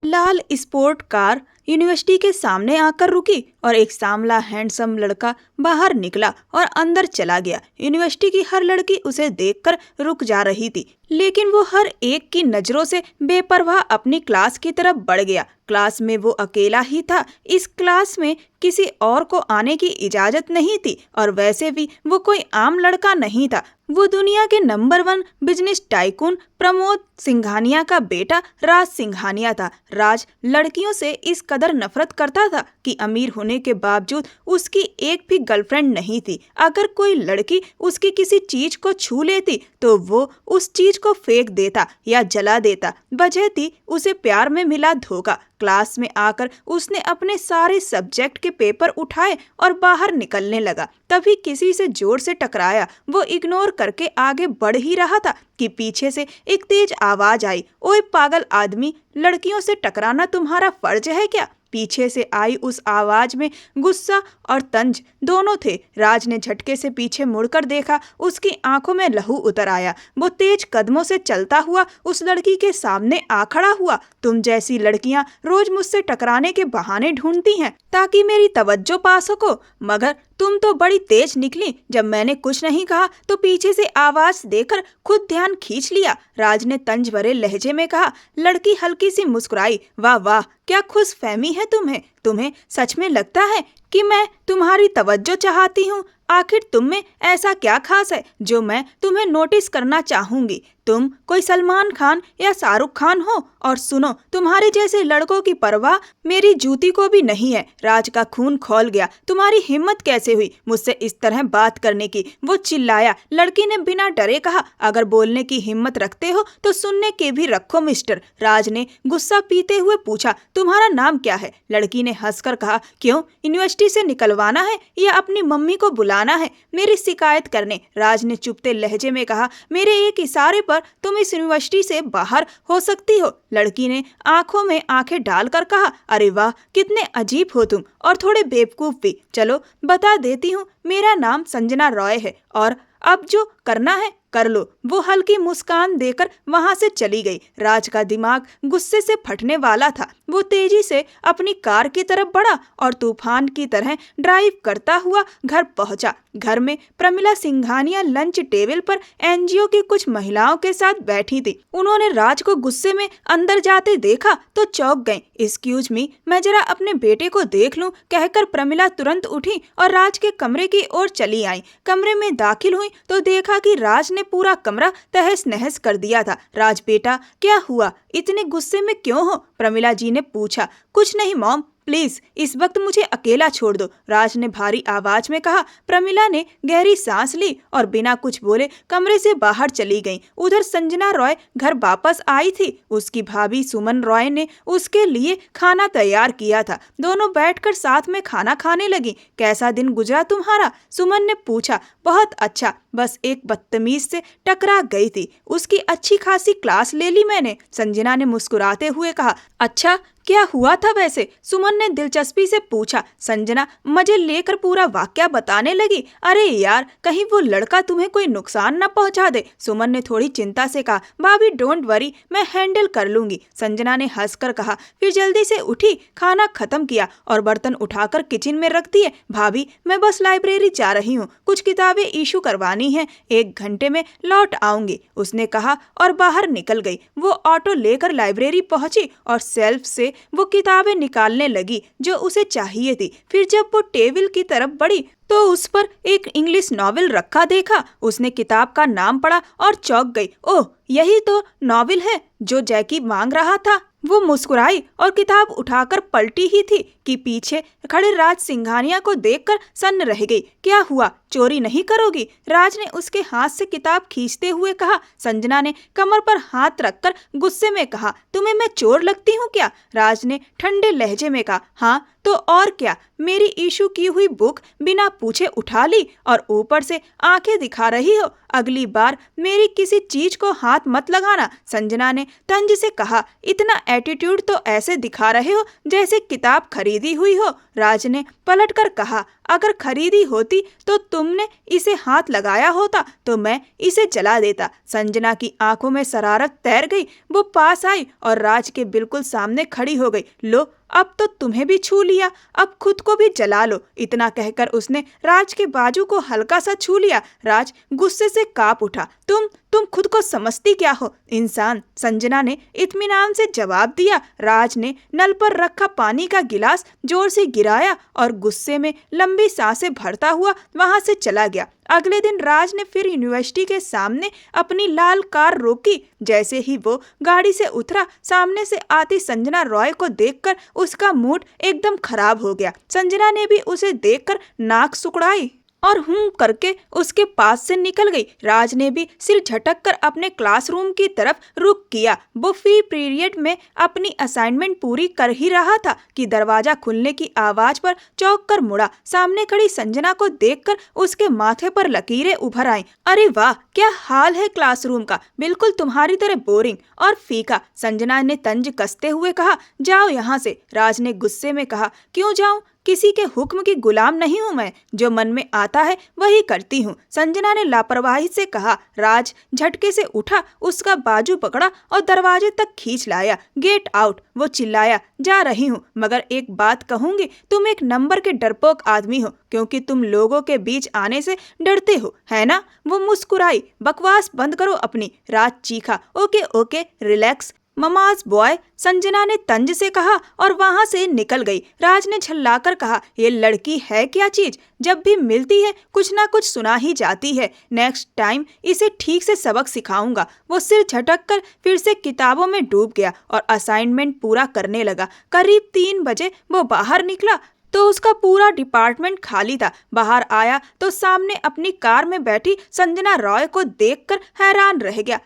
लाल sport car university के सामने आकर रुकी और एक सांवला हैंडसम लड़का बाहर निकला और अंदर चला गया। यूनिवर्सिटी की हर लड़की उसे देखकर रुक जा रही थी, लेकिन वो हर एक की नजरों से बेपरवाह अपनी क्लास की तरफ बढ़ गया। क्लास में वो अकेला ही था। इस क्लास में किसी और को आने की इजाजत नहीं थी और वैसे भी वो कोई आम लड़का नहीं था। वो दुनिया के number 1 business tycoon Pramod Singhania का बेटा राज सिंघानिया था। राज लड़कियों से इस कदर नफरत करता था कि अमीर होने के बावजूद उसकी एक भी गर्लफ्रेंड नहीं थी। अगर कोई लड़की उसकी किसी चीज को छू लेती तो वो उस चीज को फेंक देता या जला देता। वजह थी उसे प्यार में मिला धोखा। क्लास में आकर उसने अपने सारे सब्जेक्ट के पेपर उठाए और बाहर निकलने लगा। तभी किसी से जोर से टकराया। वो इग्नोर करके आगे बढ़ ही रहा था कि पीछे से एक तेज आवाज आई, ओए पागल आदमी, लड़कियों से टकराना तुम्हारा फर्ज है क्या? पीछे से आई उस आवाज में गुस्सा और तंज दोनों थे। राज ने झटके से पीछे मुड़कर देखा। उसकी आंखों में लहू उतर आया। वो तेज कदमों से चलता हुआ उस लड़की के सामने आ खड़ा हुआ। तुम जैसी लड़कियां रोज मुझसे टकराने के बहाने ढूंढती हैं ताकि मेरी तवज्जो पा सको, मगर तुम तो बड़ी तेज निकली। जब मैंने कुछ नहीं कहा तो पीछे से आवाज देकर खुद ध्यान खींच लिया। राज ने तंज भरे लहजे में कहा। लड़की हल्की सी मुस्कुराई। वाह वाह, क्या खुशफहमी है तुम्हें सच में लगता है कि मैं तुम्हारी तवज्जो चाहती हूँ? आखिर तुम में ऐसा क्या खास है जो मैं तुम्हें नोटिस करना चाहूंगी? तुम कोई सलमान खान या शाहरुख खान हो? और सुनो, तुम्हारे जैसे लड़कों की परवाह मेरी जूती को भी नहीं है। राज का खून खौल गया। तुम्हारी हिम्मत कैसे हुई मुझसे इस तरह बात करने की? वो चिल्लाया। लड़की ने बिना डरे कहा, अगर बोलने की हिम्मत रखते हो तो सुनने के भी रखो मिस्टर। राज ने गुस्सा पीते हुए पूछा, तुम्हारा नाम क्या है? लड़की ने हंसकर कहा, क्यों, यूनिवर्सिटी से निकलवाना है या अपनी मम्मी को बुलाना है मेरी शिकायत करने? राज ने चुपते लहजे में कहा, मेरे एक इशारे पर तुम इस यूनिवर्सिटी से बाहर हो सकती हो। लड़की ने आंखों में आंखें डालकर कहा, अरे वाह, कितने अजीब हो तुम, और थोड़े बेवकूफ भी। चलो बता देती हूँ, मेरा नाम संजना रॉय है और अब जो करना है कर लो। वो हल्की मुस्कान देकर वहां से चली गई। राज का दिमाग गुस्से से फटने वाला था। वो तेजी से अपनी कार की तरफ बढ़ा और तूफान की तरह ड्राइव करता हुआ घर पहुंचा। घर में प्रमिला सिंघानिया लंच टेबल पर एनजीओ की कुछ महिलाओं के साथ बैठी थी। उन्होंने राज को गुस्से में अंदर जाते देखा तो चौंक गईं। एक्सक्यूज मी, मैं जरा अपने बेटे को देख लूं, कहकर प्रमिला तुरंत उठी और राज के कमरे की ओर चली आई। कमरे में दाखिल हुई तो देखा कि राज ने पूरा कमरा तहस नहस कर दिया था। राज बेटा, क्या हुआ, इतने गुस्से में क्यों हो? प्रमिला जी ने पूछा। कुछ नहीं मॉम, प्लीज इस वक्त मुझे अकेला छोड़ दो, राज ने भारी आवाज में कहा। प्रमिला ने गहरी सांस ली और बिना कुछ बोले कमरे से बाहर चली गई। उधर संजना रॉय घर वापस आई थी। उसकी भाभी सुमन रॉय ने उसके लिए खाना तैयार किया था। दोनों बैठकर साथ में खाना खाने लगी। कैसा दिन गुजरा तुम्हारा? सुमन ने पूछा। बहुत अच्छा, बस एक बदतमीज से टकरा गई थी, उसकी अच्छी खासी क्लास ले ली मैंने, संजना ने मुस्कुराते हुए कहा। अच्छा, क्या हुआ था वैसे? सुमन ने दिलचस्पी से पूछा। संजना मजे लेकर पूरा वाकया बताने लगी। अरे यार, कहीं वो लड़का तुम्हें कोई नुकसान न पहुंचा दे, सुमन ने थोड़ी चिंता से कहा। भाभी डोंट वरी, मैं हैंडल कर लूंगी, संजना ने हंसकर कहा। फिर जल्दी से उठी, खाना खत्म किया और बर्तन उठाकर किचन में रख दिए। भाभी, मैं बस लाइब्रेरी जा रही हूँ, कुछ किताबें इशू करवानी है, 1 घंटे में लौट आऊंगी, उसने कहा और बाहर निकल गई। वो ऑटो लेकर लाइब्रेरी पहुंची और सेल्फ से वो किताबें निकालने लगी जो उसे चाहिए थी। फिर जब वो टेबल की तरफ बढ़ी तो उस पर एक इंग्लिश नॉवेल रखा देखा। उसने किताब का नाम पढ़ा और चौंक गई। ओह, यही तो नॉवेल है जो जैकी मांग रहा था। वो मुस्कुराई और किताब उठाकर पलटी ही थी कि पीछे खड़े राज सिंघानिया को देखकर सन्न रह गई। क्या हुआ, चोरी नहीं करोगी? राज ने उसके हाथ से किताब खींचते हुए कहा। संजना ने कमर पर हाथ रखकर गुस्से में कहा, तुम्हें मैं चोर लगती हूँ क्या? राज ने ठंडे लहजे में कहा। हाँ तो और क्या, मेरी इशू की हुई बुक बिना पूछे उठा ली और ऊपर से आंखें दिखा रही हो। अगली बार मेरी किसी चीज को हाथ मत लगाना, संजना ने तंज से कहा। इतना एटीट्यूड तो ऐसे दिखा रहे हो जैसे किताब खरीदी हुई हो, राज ने पलटकर कहा। अगर खरीदी होती तो तुमने इसे हाथ लगाया होता तो मैं इसे जला देता। संजना की आंखों में शरारत तैर गई। वो पास आई और राज के बिल्कुल सामने खड़ी हो गई। लो, अब तो तुम्हें भी छू लिया, अब खुद को भी जला लो। इतना कहकर उसने राज के बाजू को हल्का सा छू लिया। राज गुस्से से कांप उठा। तुम खुद को समझती क्या हो, इंसान? संजना ने इत्मीनान से जवाब दिया। राज ने नल पर रखा पानी का गिलास जोर से गिराया और गुस्से में लंबी सांसें भरता हुआ वहां से चला गया। अगले दिन राज ने फिर यूनिवर्सिटी के सामने अपनी लाल कार रोकी। जैसे ही वो गाड़ी से उतरा, सामने से आती संजना रॉय को देखकर उसका मूड एकदम खराब हो गया। संजना ने भी उसे देखकर नाक सुकड़ाई और करके उसके पास से निकल गई। राज ने भी सिर झटक कर अपने क्लासरूम की तरफ रुख किया। वो फ्री पीरियड में अपनी असाइनमेंट पूरी कर ही रहा था कि दरवाजा खुलने की आवाज पर चौंक कर मुड़ा। सामने खड़ी संजना को देखकर उसके माथे पर लकीरें उभर आईं। अरे वाह, क्या हाल है क्लासरूम का, बिल्कुल तुम्हारी तरह बोरिंग और फीका। संजना ने तंज कसते हुए कहा, जाओ यहाँ से। राज ने गुस्से में कहा, क्यों जाऊं? किसी के हुक्म की गुलाम नहीं हूं मैं, जो मन में आता है वही करती हूँ। संजना ने लापरवाही से कहा। राज झटके से उठा, उसका बाजू पकड़ा और दरवाजे तक खींच लाया। गेट आउट, वो चिल्लाया। जा रही हूँ, मगर एक बात कहूंगी, तुम एक नंबर के डरपोक आदमी हो, क्योंकि तुम लोगों के बीच आने से डरते हो, है ना? वो मुस्कुराई। बकवास बंद करो अपनी। राज चीखा। Okay okay, relax mama's boy, Sanjana ने तंज से कहा और वहां से निकल गई। राज ने झल्लाकर कहा, ये लड़की है क्या चीज, जब भी मिलती है कुछ ना कुछ सुना ही जाती है। नेक्स्ट टाइम इसे ठीक से सबक सिखाऊंगा। वो सिर झटक कर फिर से किताबों में डूब गया और असाइनमेंट पूरा करने लगा। करीब 3 बजे वो बाहर निकला तो उसका पूरा डिपार्टमेंट खाली था। बाहर आया तो सामने अपनी कार में बैठी संजना रॉय को देखकर हैरान रह गया।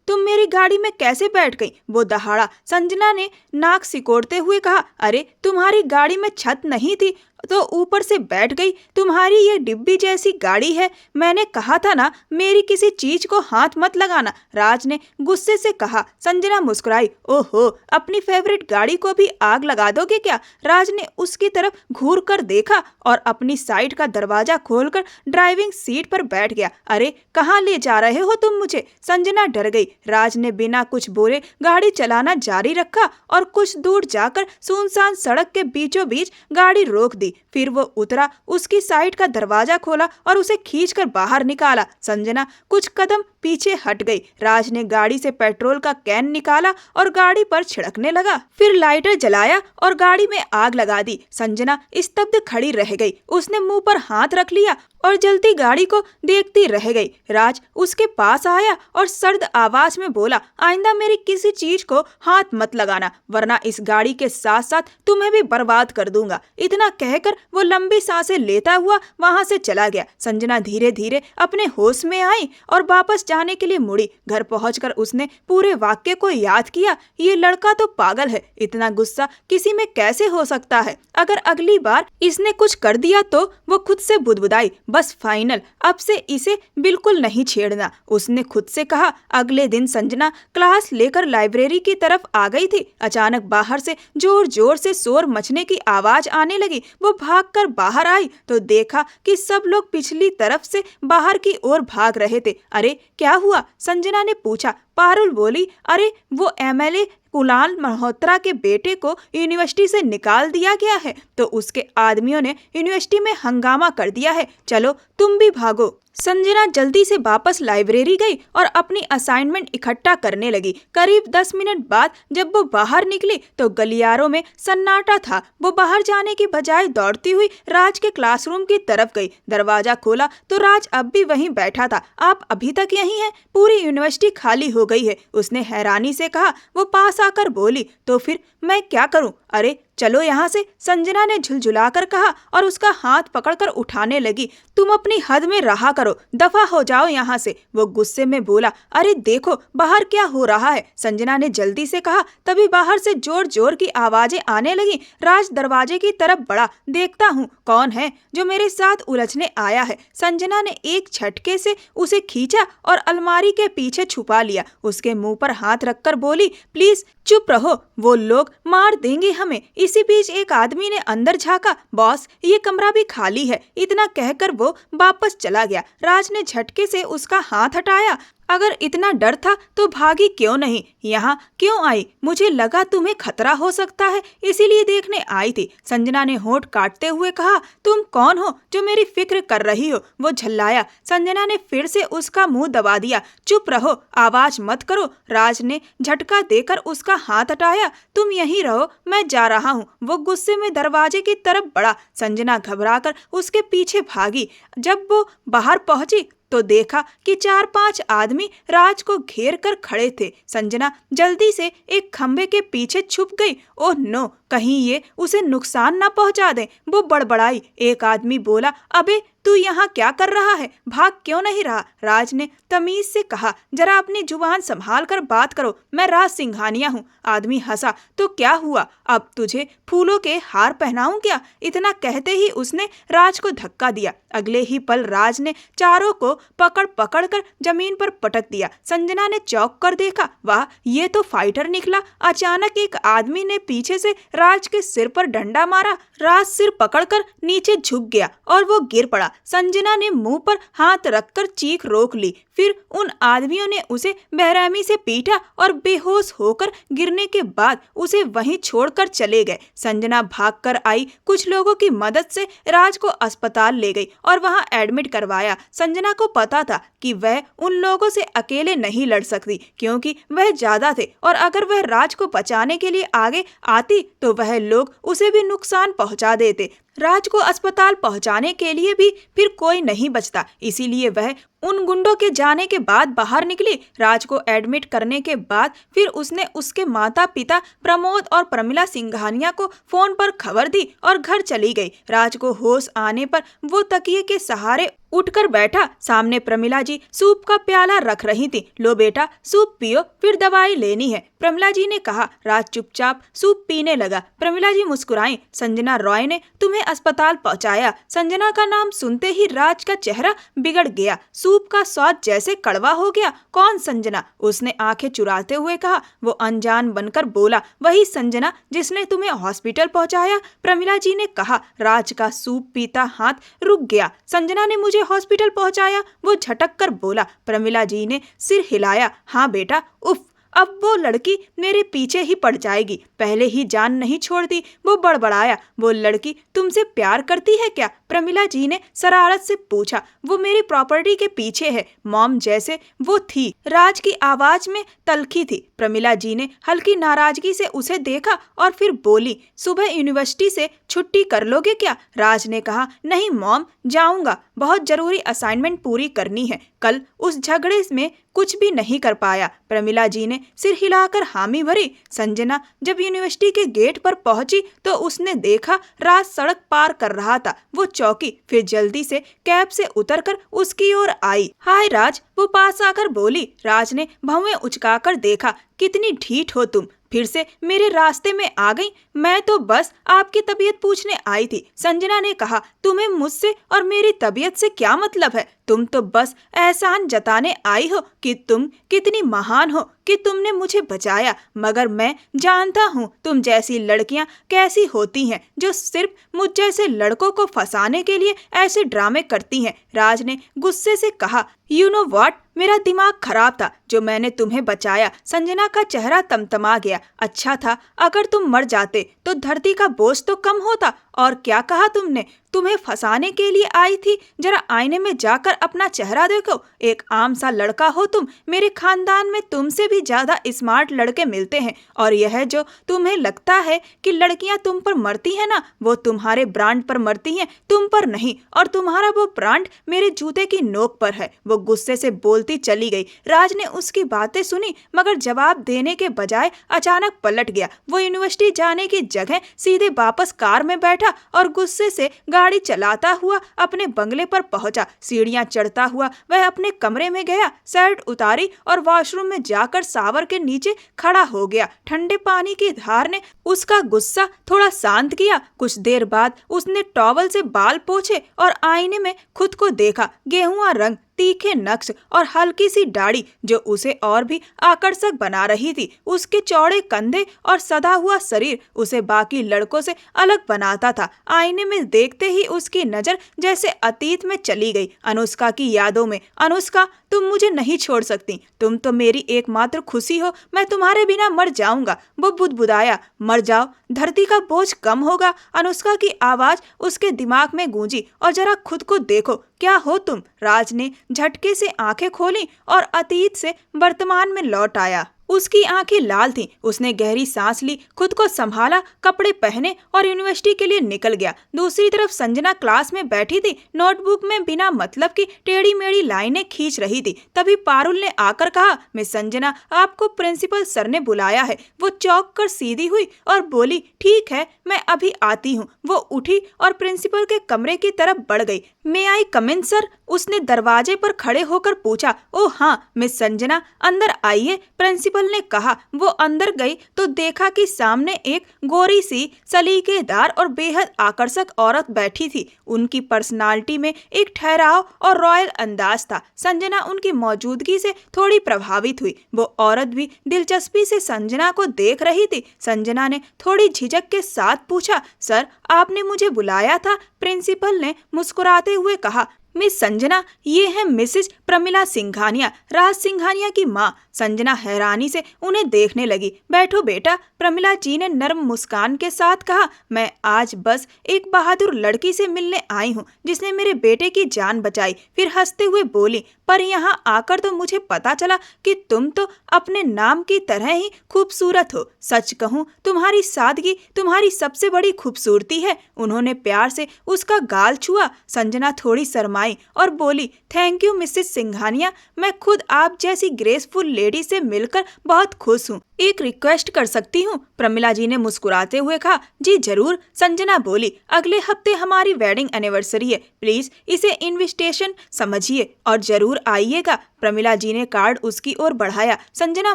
तुम मेरी गाड़ी में कैसे बैठ गई? वो दहाड़ा। संजना ने नाक सिकोड़ते हुए कहा, अरे तुम्हारी गाड़ी में छत नहीं थी तो ऊपर से बैठ गई। तुम्हारी ये डिब्बी जैसी गाड़ी है, मैंने कहा था ना मेरी किसी चीज को हाथ मत लगाना। राज ने गुस्से से कहा। संजना मुस्कुराई। ओहो, अपनी फेवरेट गाड़ी को भी आग लगा दोगे क्या? राज ने उसकी तरफ घूर कर देखा और अपनी साइड का दरवाजा खोलकर ड्राइविंग सीट पर बैठ गया। अरे कहाँ ले जा रहे हो तुम मुझे? संजना डर गई। राज ने बिना कुछ बोले गाड़ी चलाना जारी रखा और कुछ दूर जाकर सुनसान सड़क के बीचों बीच गाड़ी रोक दी। फिर वो उतरा, उसकी साइड का दरवाजा खोला और उसे खींचकर बाहर निकाला। संजना कुछ कदम पीछे हट गई। राज ने गाड़ी से पेट्रोल का कैन निकाला और गाड़ी पर छिड़कने लगा। फिर लाइटर जलाया और गाड़ी में आग लगा दी। संजना स्तब्ध खड़ी रह गई। उसने मुंह पर हाथ रख लिया और जलती गाड़ी को देखती रह गई। राज उसके पास आया और सर्द आवाज में बोला, आइंदा मेरी किसी चीज को हाथ मत लगाना, वरना इस गाड़ी के साथ साथ तुम्हें भी बर्बाद कर दूंगा। इतना कहकर वो लंबी सांसें लेता हुआ वहां से चला गया। संजना धीरे धीरे अपने होश में आई और वापस जाने के लिए मुड़ी। घर पहुंचकर उसने पूरे वाक्य को याद किया। ये लड़का तो पागल है, इतना गुस्सा किसी में कैसे हो सकता है? अगर अगली बार इसने कुछ कर दिया तो वो खुद से बुदबुदाई, बस फाइनल, अब से इसे बिल्कुल नहीं छेड़ना, उसने खुद से कहा। अगले दिन संजना क्लास लेकर लाइब्रेरी की तरफ आ गई थी। अचानक बाहर से जोर जोर से शोर मचने की आवाज आने लगी। वो भागकर बाहर आई तो देखा कि सब लोग पिछली तरफ से बाहर की ओर भाग रहे थे। अरे क्या हुआ? संजना ने पूछा। पारुल बोली, अरे वो एमएलए कुणाल मल्होत्रा के बेटे को यूनिवर्सिटी से निकाल दिया गया है, तो उसके आदमियों ने यूनिवर्सिटी में हंगामा कर दिया है, चलो तुम भी भागो। संजना जल्दी से वापस लाइब्रेरी गई और अपनी असाइनमेंट इकट्ठा करने लगी। करीब 10 मिनट बाद जब वो बाहर निकली तो गलियारों में सन्नाटा था। वो बाहर जाने की बजाय दौड़ती हुई राज के क्लासरूम की तरफ गई। दरवाजा खोला तो राज अब भी वहीं बैठा था। आप अभी तक यहीं हैं? पूरी यूनिवर्सिटी खाली हो गई है, उसने हैरानी से कहा। वो पास आकर बोली, तो फिर मैं क्या करूं? अरे चलो यहाँ से, संजना ने झुलझुलाकर कहा और उसका हाथ पकड़कर उठाने लगी। तुम अपनी हद में रहा करो, दफा हो जाओ यहाँ से, वो गुस्से में बोला। अरे देखो बाहर क्या हो रहा है, संजना ने जल्दी से कहा। तभी बाहर से जोर जोर की आवाजें आने लगी। राज दरवाजे की तरफ बढ़ा। देखता हूँ कौन है जो मेरे साथ उलझने आया है। संजना ने एक झटके से उसे खींचा और अलमारी के पीछे छुपा लिया। उसके मुंह पर हाथ रखकर बोली, प्लीज चुप रहो, वो लोग मार देंगे हमें। इसी बीच एक आदमी ने अंदर झांका, बॉस ये कमरा भी खाली है। इतना कहकर वो वापस चला गया। राज ने झटके से उसका हाथ हटाया। अगर इतना डर था तो भागी क्यों नहीं? यहाँ क्यों आई? मुझे लगा तुम्हें खतरा हो सकता है, इसीलिए देखने आई थी। संजना ने होंठ काटते हुए कहा, तुम कौन हो जो मेरी फिक्र कर रही हो? वो झल्लाया। संजना ने फिर से उसका मुंह दबा दिया। चुप रहो, आवाज मत करो। राज ने झटका देकर उसका हाथ हटाया। तुम यहीं रहो, मैं जा रहा हूँ। वो गुस्से में दरवाजे की तरफ बढ़ा। संजना घबराकर उसके पीछे भागी। जब वो बाहर पहुंची तो देखा कि 4-5 आदमी राज को घेर कर खड़े थे। संजना जल्दी से एक खंबे के पीछे छुप गई। ओह नो, कहीं ये उसे नुकसान न पहुंचा दे। वो बड़बड़ाई। एक आदमी बोला, अबे तू यहाँ क्या कर रहा है? भाग क्यों नहीं रहा? राज ने तमीज से कहा, जरा अपनी जुबान संभाल कर बात करो, मैं राज सिंघानिया हूँ। आदमी हंसा। तो क्या हुआ? अब तुझे फूलों के हार पहनाऊं क्या? इतना कहते ही उसने राज को धक्का दिया। अगले ही पल राज ने चारों को पकड़ पकड़ कर जमीन पर पटक दिया। संजना ने चौंक कर देखा, वाह ये तो फाइटर निकला। अचानक एक आदमी ने पीछे से राज के सिर पर डंडा मारा। राज सिर पकड़कर नीचे झुक गया और वो गिर पड़ा। संजना ने मुंह पर हाथ रखकर चीख रोक ली। फिर उन आदमियों ने उसे बेरहमी से पीटा और बेहोश होकर गिरने के बाद उसे वहीं छोड़कर चले गए। संजना भागकर आई। कुछ लोगों की मदद से राज को अस्पताल ले गई और वहां एडमिट करवाया। संजना को पता था कि वह उन लोगों से अकेले नहीं लड़ सकती, क्योंकि वह ज्यादा थे और अगर वह राज को बचाने के लिए आगे आती तो वह लोग उसे भी नुकसान पहुंचा देते। राज को अस्पताल पहुंचाने के लिए भी फिर कोई नहीं बचता, इसीलिए वह उन गुंडों के जाने के बाद बाहर निकली। राज को एडमिट करने के बाद फिर उसने उसके माता पिता प्रमोद और प्रमिला सिंघानिया को फोन पर खबर दी और घर चली गई। राज को होश आने पर वो तकिए के सहारे उठकर बैठा। सामने प्रमिला जी सूप का प्याला रख रही थी। लो बेटा सूप पियो, फिर दवाई लेनी है, प्रमिला जी ने कहा। राज चुपचाप सूप पीने लगा। प्रमिला जी मुस्कुराई। संजना रॉय ने तुम्हें अस्पताल पहुंचाया। संजना का नाम सुनते ही राज का चेहरा बिगड़ गया। सूप का स्वाद जैसे कड़वा हो गया। कौन संजना? उसने आंखें चुराते हुए कहा। वो अनजान बनकर बोला, वही संजना जिसने तुम्हें हॉस्पिटल पहुंचाया, प्रमिला जी ने कहा। राज का सूप पीता हाथ रुक गया। संजना ने मुझे हॉस्पिटल पहुंचाया, वो झटक कर बोला। प्रमिला जी ने सिर हिलाया। हाँ बेटा, उफ, अब वो लड़की मेरे पीछे ही पड़ जाएगी, पहले ही जान नहीं छोड़ती। वो बड़बड़ाया। वो लड़की तुमसे प्यार करती है क्या? प्रमिला जी ने शरारत से पूछा। वो मेरी प्रॉपर्टी के पीछे है, मॉम जैसे वो थी। राज की आवाज में तल्खी थी। प्रमिला जी ने हल्की नाराजगी से उसे देखा और फिर बोली, सुबह यूनिवर्सिटी से छुट्टी कर लोगे क्या? राज ने कहा, नहीं मॉम, जाऊंगा, बहुत जरूरी असाइनमेंट पूरी करनी है। कल उस झगड़े में कुछ भी नहीं कर पाया। प्रमिला जी ने सिर हिलाकर हामी भरी। संजना जब यूनिवर्सिटी के गेट पर पहुंची तो उसने देखा राज सड़क पार कर रहा था। वो चौंकी, फिर जल्दी से कैब से उतरकर उसकी ओर आई। हाय राज, वो पास आकर बोली। राज ने भौंवे उचकाकर देखा। कितनी ढीठ हो तुम, फिर से मेरे रास्ते में आ गई। मैं तो बस आपकी तबीयत पूछने आई थी। संजना ने कहा, तुम्हें मुझसे और मेरी तबीयत से क्या मतलब है? तुम तो बस एहसान जताने आई हो कि तुम कितनी महान हो कि तुमने मुझे बचाया, मगर मैं जानता हूँ तुम जैसी लड़कियाँ कैसी होती हैं, जो सिर्फ मुझ जैसे लड़कों को फंसाने के लिए ऐसे ड्रामे करती हैं। राज ने गुस्से से कहा, यू नो व्हाट, मेरा दिमाग खराब था जो मैंने तुम्हें बचाया। संजना का चेहरा तमतमा गया। अच्छा था अगर तुम मर जाते तो धरती का बोझ तो कम होता। और क्या कहा तुमने? तुम्हें फंसाने के लिए आई थी। जरा आईने में जाकर अपना चेहरा देखो। एक आम सा लड़का हो तुम। मेरे खानदान में तुमसे भी ज्यादा स्मार्ट लड़के मिलते हैं, और यह जो तुम्हें लगता है कि लड़कियां तुम पर मरती हैं ना, वो तुम्हारे ब्रांड पर मरती हैं, तुम पर नहीं। और तुम्हारा वो ब्रांड मेरे जूते की नोक पर है। वो गुस्से से बोलती चली गई। राज ने उसकी बातें सुनी, मगर जवाब देने के बजाय अचानक पलट गया। वो यूनिवर्सिटी जाने की जगह सीधे वापस कार में बैठा और गुस्से से गाड़ी चलाता हुआ अपने बंगले पर पहुंचा। सीढ़ियां चढ़ता हुआ वह अपने कमरे में गया, शर्ट उतारी और वॉशरूम में जाकर शावर के नीचे खड़ा हो गया। ठंडे पानी की धार ने उसका गुस्सा थोड़ा शांत किया। कुछ देर बाद उसने टॉवल से बाल पोंछे और आईने में खुद को देखा। गेहुआ रंग, तीखे नक्श और हल्की सी दाढ़ी जो उसे और भी आकर्षक बना रही थी। उसके चौड़े कंधे और सधा हुआ शरीर उसे बाकी लड़कों से अलग बनाता था। आईने में देखते ही उसकी नजर जैसे अतीत में चली गई, अनुष्का की यादों में। अनुष्का, तुम मुझे नहीं छोड़ सकती, तुम तो मेरी एकमात्र खुशी हो, मैं तुम्हारे बिना मर जाऊंगा। वो बुदबुदाया। मर जाओ, धरती का बोझ कम होगा। अनुष्का की आवाज उसके दिमाग में गूंजी। और जरा खुद को देखो, क्या हो तुम? राज ने झटके से आंखें खोली और अतीत से वर्तमान में लौट आया। उसकी आंखें लाल थीं। उसने गहरी सांस ली, खुद को संभाला, कपड़े पहने और यूनिवर्सिटी के लिए निकल गया। दूसरी तरफ संजना क्लास में बैठी थी, नोटबुक में बिना मतलब की टेढ़ी मेढ़ी लाइनें खींच रही थी। तभी पारुल ने आकर कहा, मिस संजना, आपको प्रिंसिपल सर ने बुलाया है। वो चौंक कर सीधी हुई और बोली, ठीक है, मैं अभी आती हूँ। वो उठी और प्रिंसिपल के कमरे की तरफ बढ़ गई। मे आई कम इन सर? उसने दरवाजे पर खड़े होकर पूछा। ओह हाँ मिस संजना, अंदर आइए, प्रिंसिपल ने कहा। वो अंदर गई तो देखा कि सामने एक गोरी सी, सलीकेदार और बेहद आकर्षक औरत बैठी थी। उनकी पर्सनालिटी में एक ठहराव और रॉयल अंदाज था। संजना उनकी मौजूदगी से थोड़ी प्रभावित हुई। वो औरत भी दिलचस्पी से संजना को देख रही थी। संजना ने थोड़ी झिझक के साथ पूछा, सर आपने मुझे बुलाया था? प्रिंसिपल ने मुस्कुराते हुए कहा। मिस संजना, ये है मिसेज प्रमिला सिंघानिया, राज सिंघानिया की माँ। संजना हैरानी से उन्हें देखने लगी। बैठो बेटा, प्रमिला जी ने नर्म मुस्कान के साथ कहा। मैं आज बस एक बहादुर लड़की से मिलने आई हूँ जिसने मेरे बेटे की जान बचाई। फिर हंसते हुए बोली, पर यहाँ आकर तो मुझे पता चला कि तुम तो अपने नाम की तरह ही खूबसूरत हो। सच कहूँ, तुम्हारी सादगी तुम्हारी सबसे बड़ी खूबसूरती है। उन्होंने प्यार से उसका गाल छुआ। संजना थोड़ी शर्माई और बोली, थैंक यू मिसेस सिंघानिया, मैं खुद आप जैसी ग्रेसफुल लेडी से मिलकर बहुत खुश हूँ। एक रिक्वेस्ट कर सकती हूँ? प्रमिला जी ने मुस्कुराते हुए कहा। जी जरूर, संजना बोली। अगले हफ्ते हमारी वेडिंग एनिवर्सरी है, प्लीज इसे इनविटेशन समझिए और जरूर आइएगा। प्रमिला जी ने कार्ड उसकी ओर बढ़ाया। संजना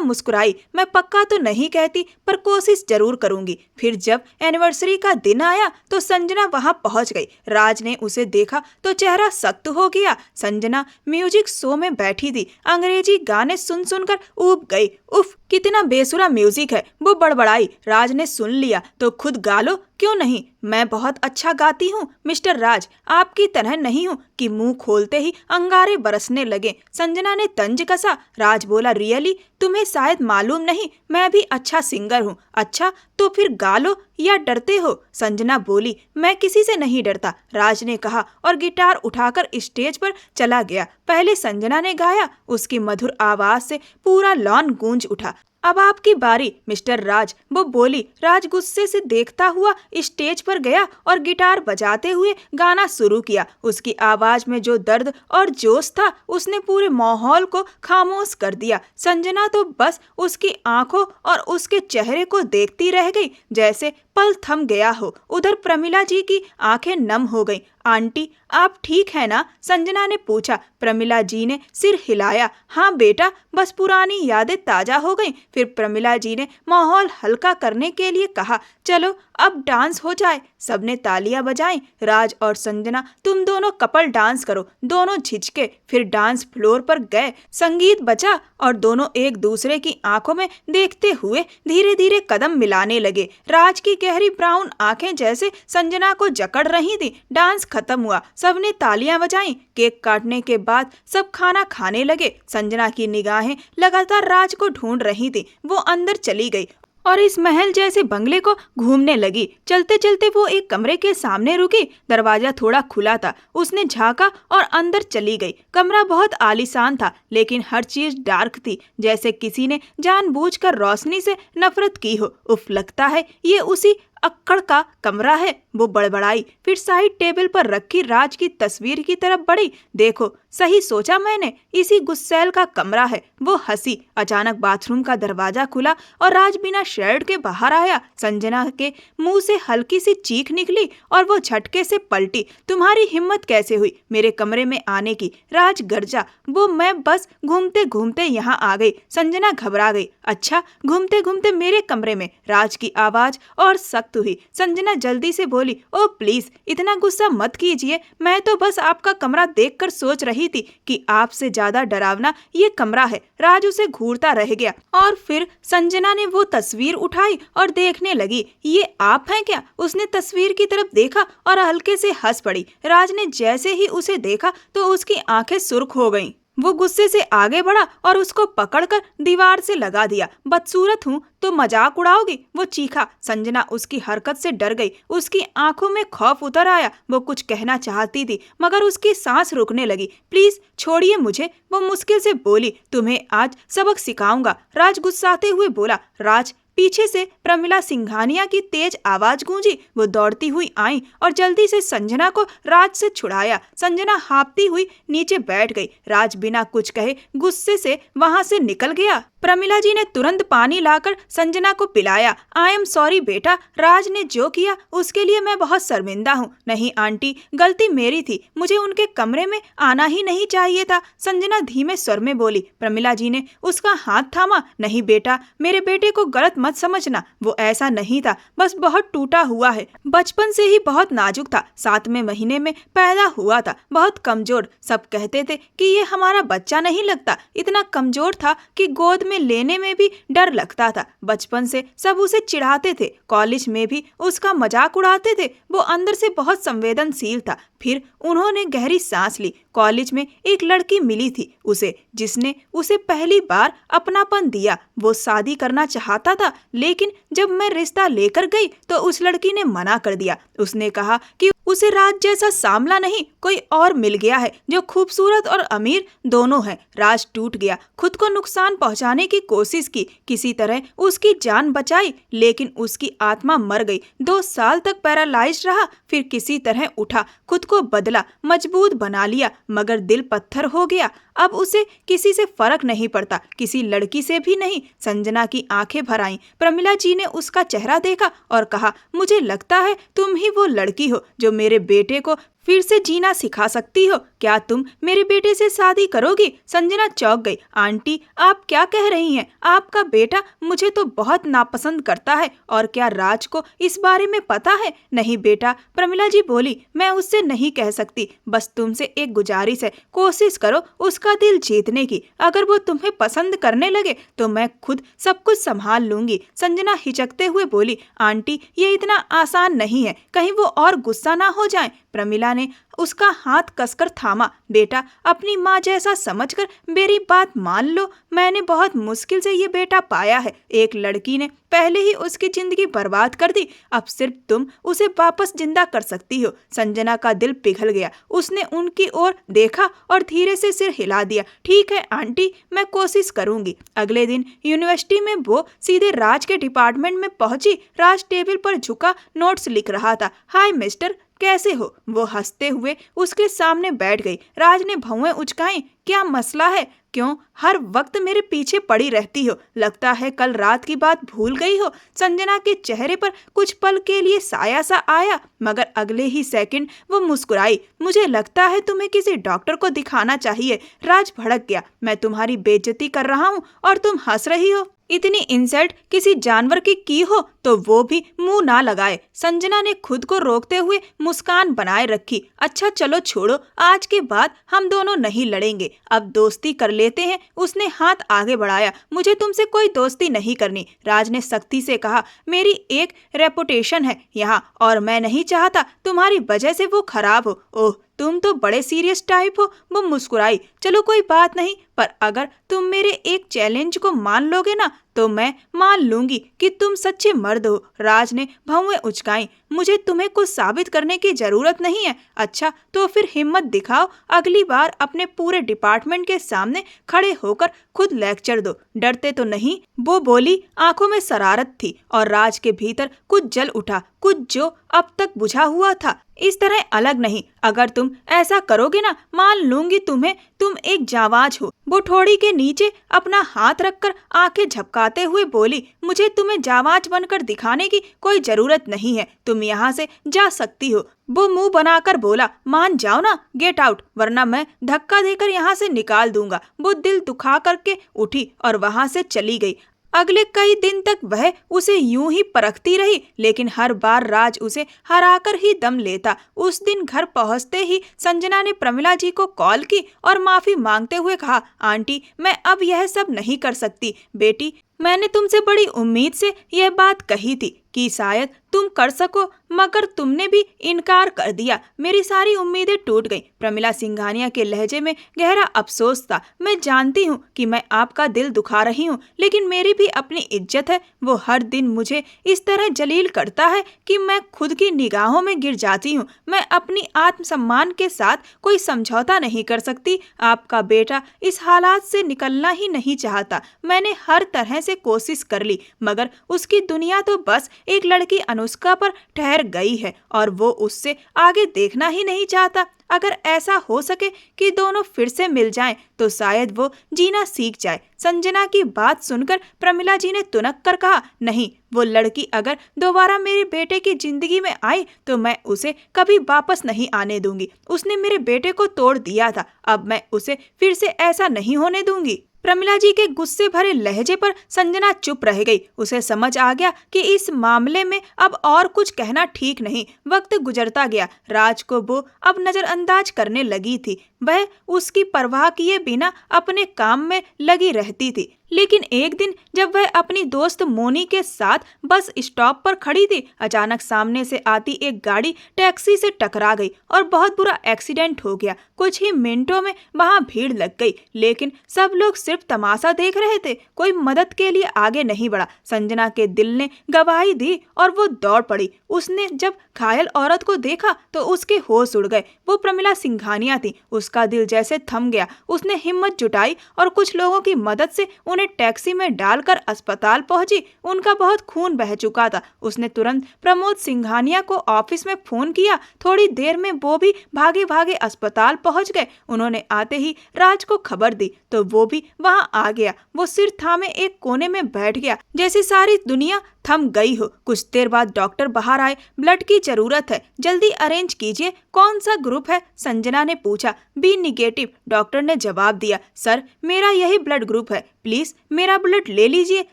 मुस्कुराई। मैं पक्का तो नहीं कहती, पर कोशिश जरूर करूंगी। फिर जब एनिवर्सरी का दिन आया तो संजना वहां पहुंच गई। राज ने उसे देखा तो चेहरा सख्त हो गया। संजना म्यूजिक शो में बैठी थी, अंग्रेजी गाने सुन सुनकर ऊब गई। उफ, कितना बेसुरा म्यूजिक है, वो बड़बड़ाई। राज ने सुन लिया तो खुद गा लो, क्यों नहीं? मैं बहुत अच्छा गाती हूँ मिस्टर राज, आपकी तरह नहीं हूँ कि मुंह खोलते ही अंगारे बरसने लगे। संजना ने तंज कसा। राज बोला, रियली? तुम्हें शायद मालूम नहीं, मैं भी अच्छा सिंगर हूँ। अच्छा, तो फिर गा लो या डरते हो? संजना बोली, मैं किसी से नहीं डरता, राज ने कहा और गिटार उठाकर स्टेज पर चला गया। पहले संजना ने गाया, उसकी मधुर आवाज से पूरा लॉन गूंज उठा। अब आपकी बारी मिस्टर राज, वो बोली। राज गुस्से से देखता हुआ स्टेज पर गया और गिटार बजाते हुए गाना शुरू किया। उसकी आवाज में जो दर्द और जोश था उसने पूरे माहौल को खामोश कर दिया। संजना तो बस उसकी आंखों और उसके चेहरे को देखती रह गई, जैसे पल थम गया हो। उधर प्रमिला जी की आंखें नम हो गईं। आंटी, आप ठीक है ना? संजना ने पूछा। प्रमिला जी ने सिर हिलाया। हाँ बेटा, बस पुरानी यादें ताजा हो गईं। फिर प्रमिला जी ने माहौल हल्का करने के लिए कहा, चलो अब डांस हो जाए। सबने तालियां बजाईं। राज और संजना, तुम दोनों कपल डांस करो। दोनों झिझके, फिर डांस फ्लोर पर गए। संगीत बजा और दोनों एक दूसरे की आंखों में देखते हुए धीरे धीरे कदम मिलाने लगे। राज की गहरी ब्राउन आंखें जैसे संजना को जकड़ रही थी। डांस खत्म हुआ, सबने तालियां बजाईं। केक काटने के बाद सब खाना खाने लगे। संजना की निगाहें लगातार राज को ढूंढ रही थी। वो अंदर चली गई और इस महल जैसे बंगले को घूमने लगी। चलते चलते वो एक कमरे के सामने रुकी। दरवाजा थोड़ा खुला था। उसने झांका और अंदर चली गई। कमरा बहुत आलीशान था, लेकिन हर चीज डार्क थी, जैसे किसी ने जानबूझकर रोशनी से नफरत की हो। उफ, लगता है ये उसी अक्कड़ का कमरा है, वो बड़बड़ाई। फिर साइड टेबल पर रखी राज की तस्वीर की तरफ बढ़ी। देखो, सही सोचा मैंने, इसी गुस्सैल का कमरा है। वो हंसी। अचानक बाथरूम का दरवाजा खुला और राज बिना शर्ट के बाहर आया। संजना के मुंह से हल्की सी चीख निकली और वो झटके से पलटी। तुम्हारी हिम्मत कैसे हुई मेरे कमरे में आने की? राज गरजा। वो मैं बस घूमते घूमते यहाँ आ गई। संजना घबरा गई। अच्छा, घूमते घूमते मेरे कमरे में? राज की आवाज और सख्त सख्त हुई। संजना जल्दी से बोली, ओ प्लीज इतना गुस्सा मत कीजिए, मैं तो बस आपका कमरा देखकर सोच रही थी कि आपसे ज्यादा डरावना ये कमरा है। राज उसे घूरता रह गया और फिर संजना ने वो तस्वीर उठाई और देखने लगी। ये आप हैं क्या? उसने तस्वीर की तरफ देखा और हल्के से हंस पड़ी। राज ने जैसे ही उसे देखा तो उसकी आंखें सुर्ख हो गईं। वो गुस्से से आगे बढ़ा और उसको पकड़कर दीवार से लगा दिया। बदसूरत हूँ तो मजाक उड़ाओगी? वो चीखा। संजना उसकी हरकत से डर गई। उसकी आंखों में खौफ उतर आया। वो कुछ कहना चाहती थी मगर उसकी सांस रुकने लगी। प्लीज छोड़िए मुझे, वो मुश्किल से बोली। तुम्हें आज सबक सिखाऊंगा, राज गुस्साते हुए बोला। राज, पीछे से प्रमिला सिंघानिया की तेज आवाज गूंजी। वो दौड़ती हुई आई और जल्दी से संजना को राज से छुड़ाया। संजना हाँफती हुई नीचे बैठ गई। राज बिना कुछ कहे गुस्से से वहां से निकल गया। प्रमिला जी ने तुरंत पानी लाकर संजना को पिलाया। आई एम सॉरी बेटा, राज ने जो किया उसके लिए मैं बहुत शर्मिंदा हूँ। नहीं आंटी, गलती मेरी थी, मुझे उनके कमरे में आना ही नहीं चाहिए था, संजना धीमे स्वर में बोली। प्रमिला जी ने उसका हाथ थामा। नहीं बेटा, मेरे बेटे को गलत मत समझना, वो ऐसा नहीं था, बस बहुत टूटा हुआ है। बचपन से ही बहुत नाजुक था, 7वें महीने में पैदा हुआ था, बहुत कमजोर। सब कहते थे कि ये हमारा बच्चा नहीं लगता। इतना कमजोर था कि गोद में लेने में भी डर लगता था। बचपन से सब उसे चिढ़ाते थे, कॉलेज में भी उसका मजाक उड़ाते थे। वो अंदर से बहुत संवेदनशील था। फिर उन्होंने गहरी सांस ली। कॉलेज में एक लड़की मिली थी उसे, जिसने उसे पहली बार अपनापन दिया। वो शादी करना चाहता था, लेकिन जब मैं रिश्ता लेकर गई तो उस लड़की ने मना कर दिया। उसने कहा कि उसे राज जैसा सामला नहीं, कोई और मिल गया है जो खूबसूरत और अमीर दोनों है। राज टूट गया, खुद को नुकसान पहुंचाने की कोशिश की, किसी तरह उसकी जान बचाई, लेकिन उसकी आत्मा मर गई। 2 साल तक पैरालाइज्ड रहा, फिर किसी तरह उठा, खुद को बदला, मजबूत बना लिया, मगर दिल पत्थर हो गया। अब उसे किसी से फर्क नहीं पड़ता, किसी लड़की से भी नहीं। संजना की आंखें भर आईं। प्रमिला जी ने उसका चेहरा देखा और कहा, मुझे लगता है तुम ही वो लड़की हो जो मेरे बेटे को फिर से जीना सिखा सकती हो। क्या तुम मेरे बेटे से शादी करोगी? संजना चौंक गई। आंटी, आप क्या कह रही हैं? आपका बेटा मुझे तो बहुत नापसंद करता है, और क्या राज को इस बारे में पता है? नहीं बेटा, प्रमिला जी बोली, मैं उससे नहीं कह सकती। बस तुमसे एक गुजारिश है, कोशिश करो उसका दिल जीतने की। अगर वो तुम्हें पसंद करने लगे तो मैं खुद सब कुछ संभाल लूंगी। संजना हिचकते हुए बोली, आंटी, ये इतना आसान नहीं है, कहीं वो और गुस्सा ना हो जाए। प्रमिला ने उसका हाथ कसकर थामा। बेटा, अपनी माँ जैसा समझकर मेरी बात मान लो। मैंने बहुत मुश्किल से ये बेटा पाया है। एक लड़की ने पहले ही उसकी जिंदगी बर्बाद कर दी, अब सिर्फ तुम उसे वापस जिंदा कर सकती हो। संजना का दिल पिघल गया। उसने उनकी ओर देखा और धीरे से सिर हिला दिया। ठीक है आंटी, मैं कोशिश करूंगी। अगले दिन यूनिवर्सिटी में वो सीधे राज के डिपार्टमेंट में पहुंची। राज टेबल पर झुका नोट्स लिख रहा था। हाय मिस्टर, कैसे हो? वो हंसते हुए उसके सामने बैठ गई। राज ने भौएं उचकाई। क्या मसला है? क्यों हर वक्त मेरे पीछे पड़ी रहती हो? लगता है कल रात की बात भूल गई हो। संजना के चेहरे पर कुछ पल के लिए साया सा आया, मगर अगले ही सेकंड वो मुस्कुराई। मुझे लगता है तुम्हें किसी डॉक्टर को दिखाना चाहिए। राज भड़क गया। मैं तुम्हारी बेइज्जती कर रहा हूँ और तुम हंस रही हो? इतनी इंसल्ट किसी जानवर की हो तो वो भी मुंह ना लगाए। संजना ने खुद को रोकते हुए मुस्कान बनाए रखी। अच्छा चलो छोड़ो, आज के बाद हम दोनों नहीं लड़ेंगे, अब दोस्ती कर लेते हैं। उसने हाथ आगे बढ़ाया। मुझे तुमसे कोई दोस्ती नहीं करनी, राज ने सख्ती से कहा। मेरी एक रेपुटेशन है यहाँ और मैं नहीं चाहता तुम्हारी वजह से वो खराब हो। ओह, तुम तो बड़े सीरियस टाइप हो। वो मुस्कुराई। चलो कोई बात नहीं, पर अगर तुम मेरे एक चैलेंज को मान लोगे ना तो मैं मान लूंगी कि तुम सच्चे मर्द हो। राज ने भौएं उचकाई। मुझे तुम्हें कुछ साबित करने की जरूरत नहीं है। अच्छा तो फिर हिम्मत दिखाओ, अगली बार अपने पूरे डिपार्टमेंट के सामने खड़े होकर खुद लेक्चर दो। डरते तो नहीं? वो बोली। आंखों में शरारत थी और राज के भीतर कुछ जल उठा, कुछ जो अब तक बुझा हुआ था। इस तरह अलग नहीं, अगर तुम ऐसा करोगे ना मान लूंगी तुम्हें, तुम एक जाबाज हो। वो ठोड़ी के नीचे अपना हाथ रखकर आंखें झपकाते हुए बोली, मुझे तुम्हें जाबाज बनकर दिखाने की कोई जरूरत नहीं है, तुम यहाँ से जा सकती हो। वो मुंह बनाकर बोला, मान जाओ ना, गेट आउट, वरना मैं धक्का देकर यहाँ से निकाल दूंगा। वो दिल दुखा करके उठी और वहां से चली गई। अगले कई दिन तक वह उसे यूं ही परखती रही, लेकिन हर बार राज उसे हराकर ही दम लेता। उस दिन घर पहुंचते ही संजना ने प्रमिला जी को कॉल की और माफी मांगते हुए कहा, आंटी मैं अब यह सब नहीं कर सकती। बेटी मैंने तुमसे बड़ी उम्मीद से यह बात कही थी कि शायद तुम कर सको, मगर तुमने भी इनकार कर दिया। मेरी सारी उम्मीदें टूट गईं। प्रमिला सिंघानिया के लहजे में गहरा अफसोस था। मैं जानती हूँ कि मैं आपका दिल दुखा रही हूँ, लेकिन मेरी भी अपनी इज्जत है। वो हर दिन मुझे इस तरह जलील करता है कि मैं खुद की निगाहों में गिर जाती हूँ। मैं अपनी आत्मसम्मान के साथ कोई समझौता नहीं कर सकती। आपका बेटा इस हालात से निकलना ही नहीं चाहता। मैंने हर तरह से कोशिश कर ली, मगर उसकी दुनिया तो बस एक लड़की अनुष्का पर ठहर गई है और वो उससे आगे देखना ही नहीं चाहता। अगर ऐसा हो सके कि दोनों फिर से मिल जाएं, तो शायद वो जीना सीख जाए। संजना की बात सुनकर प्रमिला जी ने तुनक कर कहा, नहीं, वो लड़की अगर दोबारा मेरे बेटे की जिंदगी में आई तो मैं उसे कभी वापस नहीं आने दूंगी। उसने मेरे बेटे को तोड़ दिया था, अब मैं उसे फिर से ऐसा नहीं होने दूंगी। प्रमिला जी के गुस्से भरे लहजे पर संजना चुप रह गई। उसे समझ आ गया कि इस मामले में अब और कुछ कहना ठीक नहीं। वक्त गुजरता गया। राज को वो अब नजरअंदाज करने लगी थी। वह उसकी परवाह किए बिना अपने काम में लगी रहती थी। लेकिन एक दिन जब वह अपनी दोस्त मोनी के साथ बस स्टॉप पर खड़ी थी, अचानक सामने से आती एक गाड़ी टैक्सी से टकरा गई और बहुत बुरा एक्सीडेंट हो गया। कुछ ही मिनटों में वहां भीड़ लग गई, लेकिन सब लोग सिर्फ तमाशा देख रहे थे। कोई मदद के लिए आगे नहीं बढ़ा। संजना के दिल ने गवाही दी और वो दौड़ पड़ी। उसने जब घायल औरत को देखा तो उसके होश उड़ गए। वो प्रमिला सिंघानिया थी। उसका दिल जैसे थम गया। उसने हिम्मत जुटाई और कुछ लोगों की मदद से उन्हें टैक्सी में डालकर अस्पताल पहुंची। उनका बहुत खून बह चुका था। उसने तुरंत प्रमोद सिंघानिया को ऑफिस में फोन किया। थोड़ी देर में वो भी भागे भागे अस्पताल पहुंच गए। उन्होंने आते ही राज को खबर दी तो वो भी वहां आ गया। वो सिर थामे एक कोने में बैठ गया, जैसे सारी दुनिया थम गई हो। कुछ देर बाद डॉक्टर बाहर आए। ब्लड की जरूरत है, जल्दी अरेंज कीजिए। कौन सा ग्रुप है? संजना ने पूछा। बी निगेटिव, डॉक्टर ने जवाब दिया। सर, मेरा यही ब्लड ग्रुप है, प्लीज मेरा ब्लड ले लीजिए।